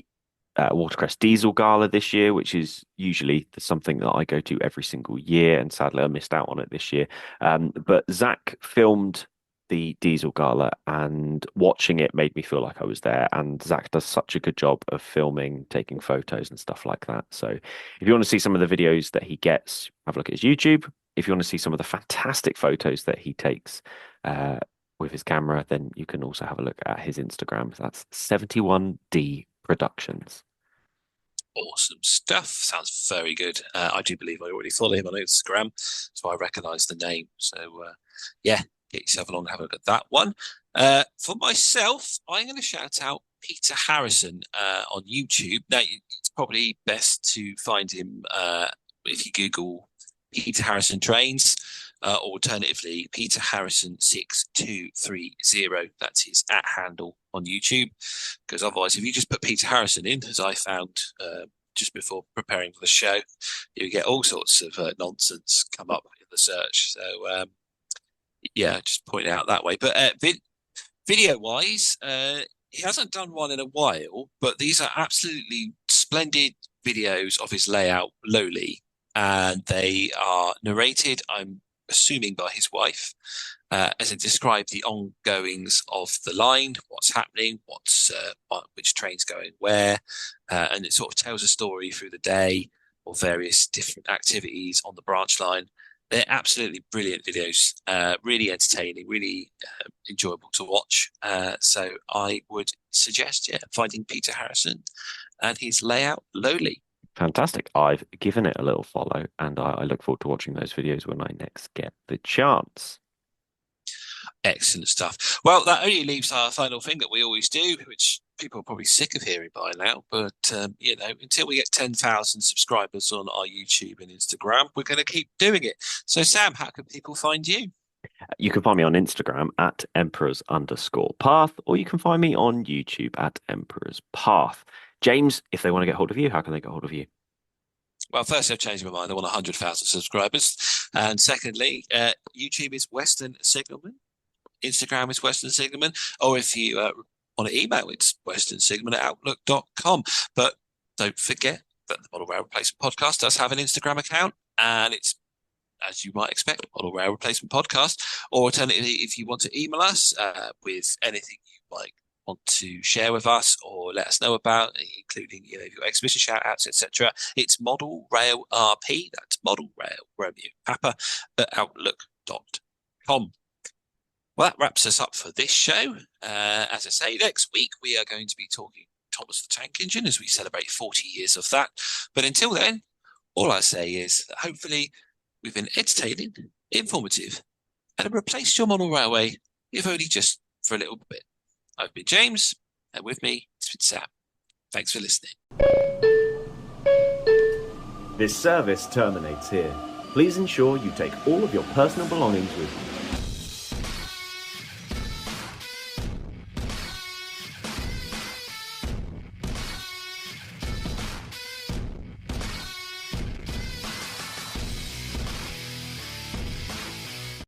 Watercress Diesel Gala this year, which is usually something that I go to every single year, and sadly I missed out on it this year. But Zach filmed the Diesel Gala, and watching it made me feel like I was there. And Zach does such a good job of filming, taking photos and stuff like that. So if you want to see some of the videos that he gets, have a look at his YouTube. If you want to see some of the fantastic photos that he takes with his camera, then you can also have a look at his Instagram. That's 71D Productions. Awesome stuff. Sounds very good. I do believe I already follow him on Instagram, so I recognise the name. So yeah, get yourself along and have a look at that one. For myself, I'm going to shout out Peter Harrison on YouTube. Now, it's probably best to find him if you Google Peter Harrison Trains, or alternatively, Peter Harrison 6230. That's his @ handle on YouTube. Because otherwise, if you just put Peter Harrison in, as I found just before preparing for the show, you get all sorts of nonsense come up in the search. So, yeah, just point it out that way. But video-wise, he hasn't done one in a while, but these are absolutely splendid videos of his layout, Lowly, and they are narrated, I'm assuming, by his wife, as it describes the ongoings of the line, what's happening, which train's going where, and it sort of tells a story through the day of various different activities on the branch line. They're absolutely brilliant videos, really entertaining, really enjoyable to watch. So I would suggest, finding Peter Harrison and his layout, Lowly. Fantastic. I've given it a little follow, and I look forward to watching those videos when I next get the chance. Excellent stuff. Well, that only leaves our final thing that we always do, which people are probably sick of hearing by now. But, until we get 10,000 subscribers on our YouTube and Instagram, we're going to keep doing it. So, Sam, how can people find you? You can find me on Instagram at emperors_path, or you can find me on YouTube at Emperors Path. James, if they want to get hold of you, how can they get hold of you? Well, first, I've changed my mind. I want 100,000 subscribers. And secondly, YouTube is Western Signalman. Instagram is Western Signalman. Or if you want to email, it's westernsignalman@outlook.com. But don't forget that the Model Rail Replacement Podcast does have an Instagram account, and it's, as you might expect, Model Rail Replacement Podcast. Or alternatively, if you want to email us with anything you might want to share with us or let us know about, including your exhibition shout-outs, etc., it's Model Rail RP. That's Model Rail Romeo Papa @outlook.com. Well, that wraps us up for this show. As I say, next week we are going to be talking Thomas the Tank Engine as we celebrate 40 years of that. But until then, all I say is that hopefully we've been entertaining, informative, and have replaced your model railway, if only just for a little bit. I've been James, and with me, it's been Sam. Thanks for listening. This service terminates here. Please ensure you take all of your personal belongings with you.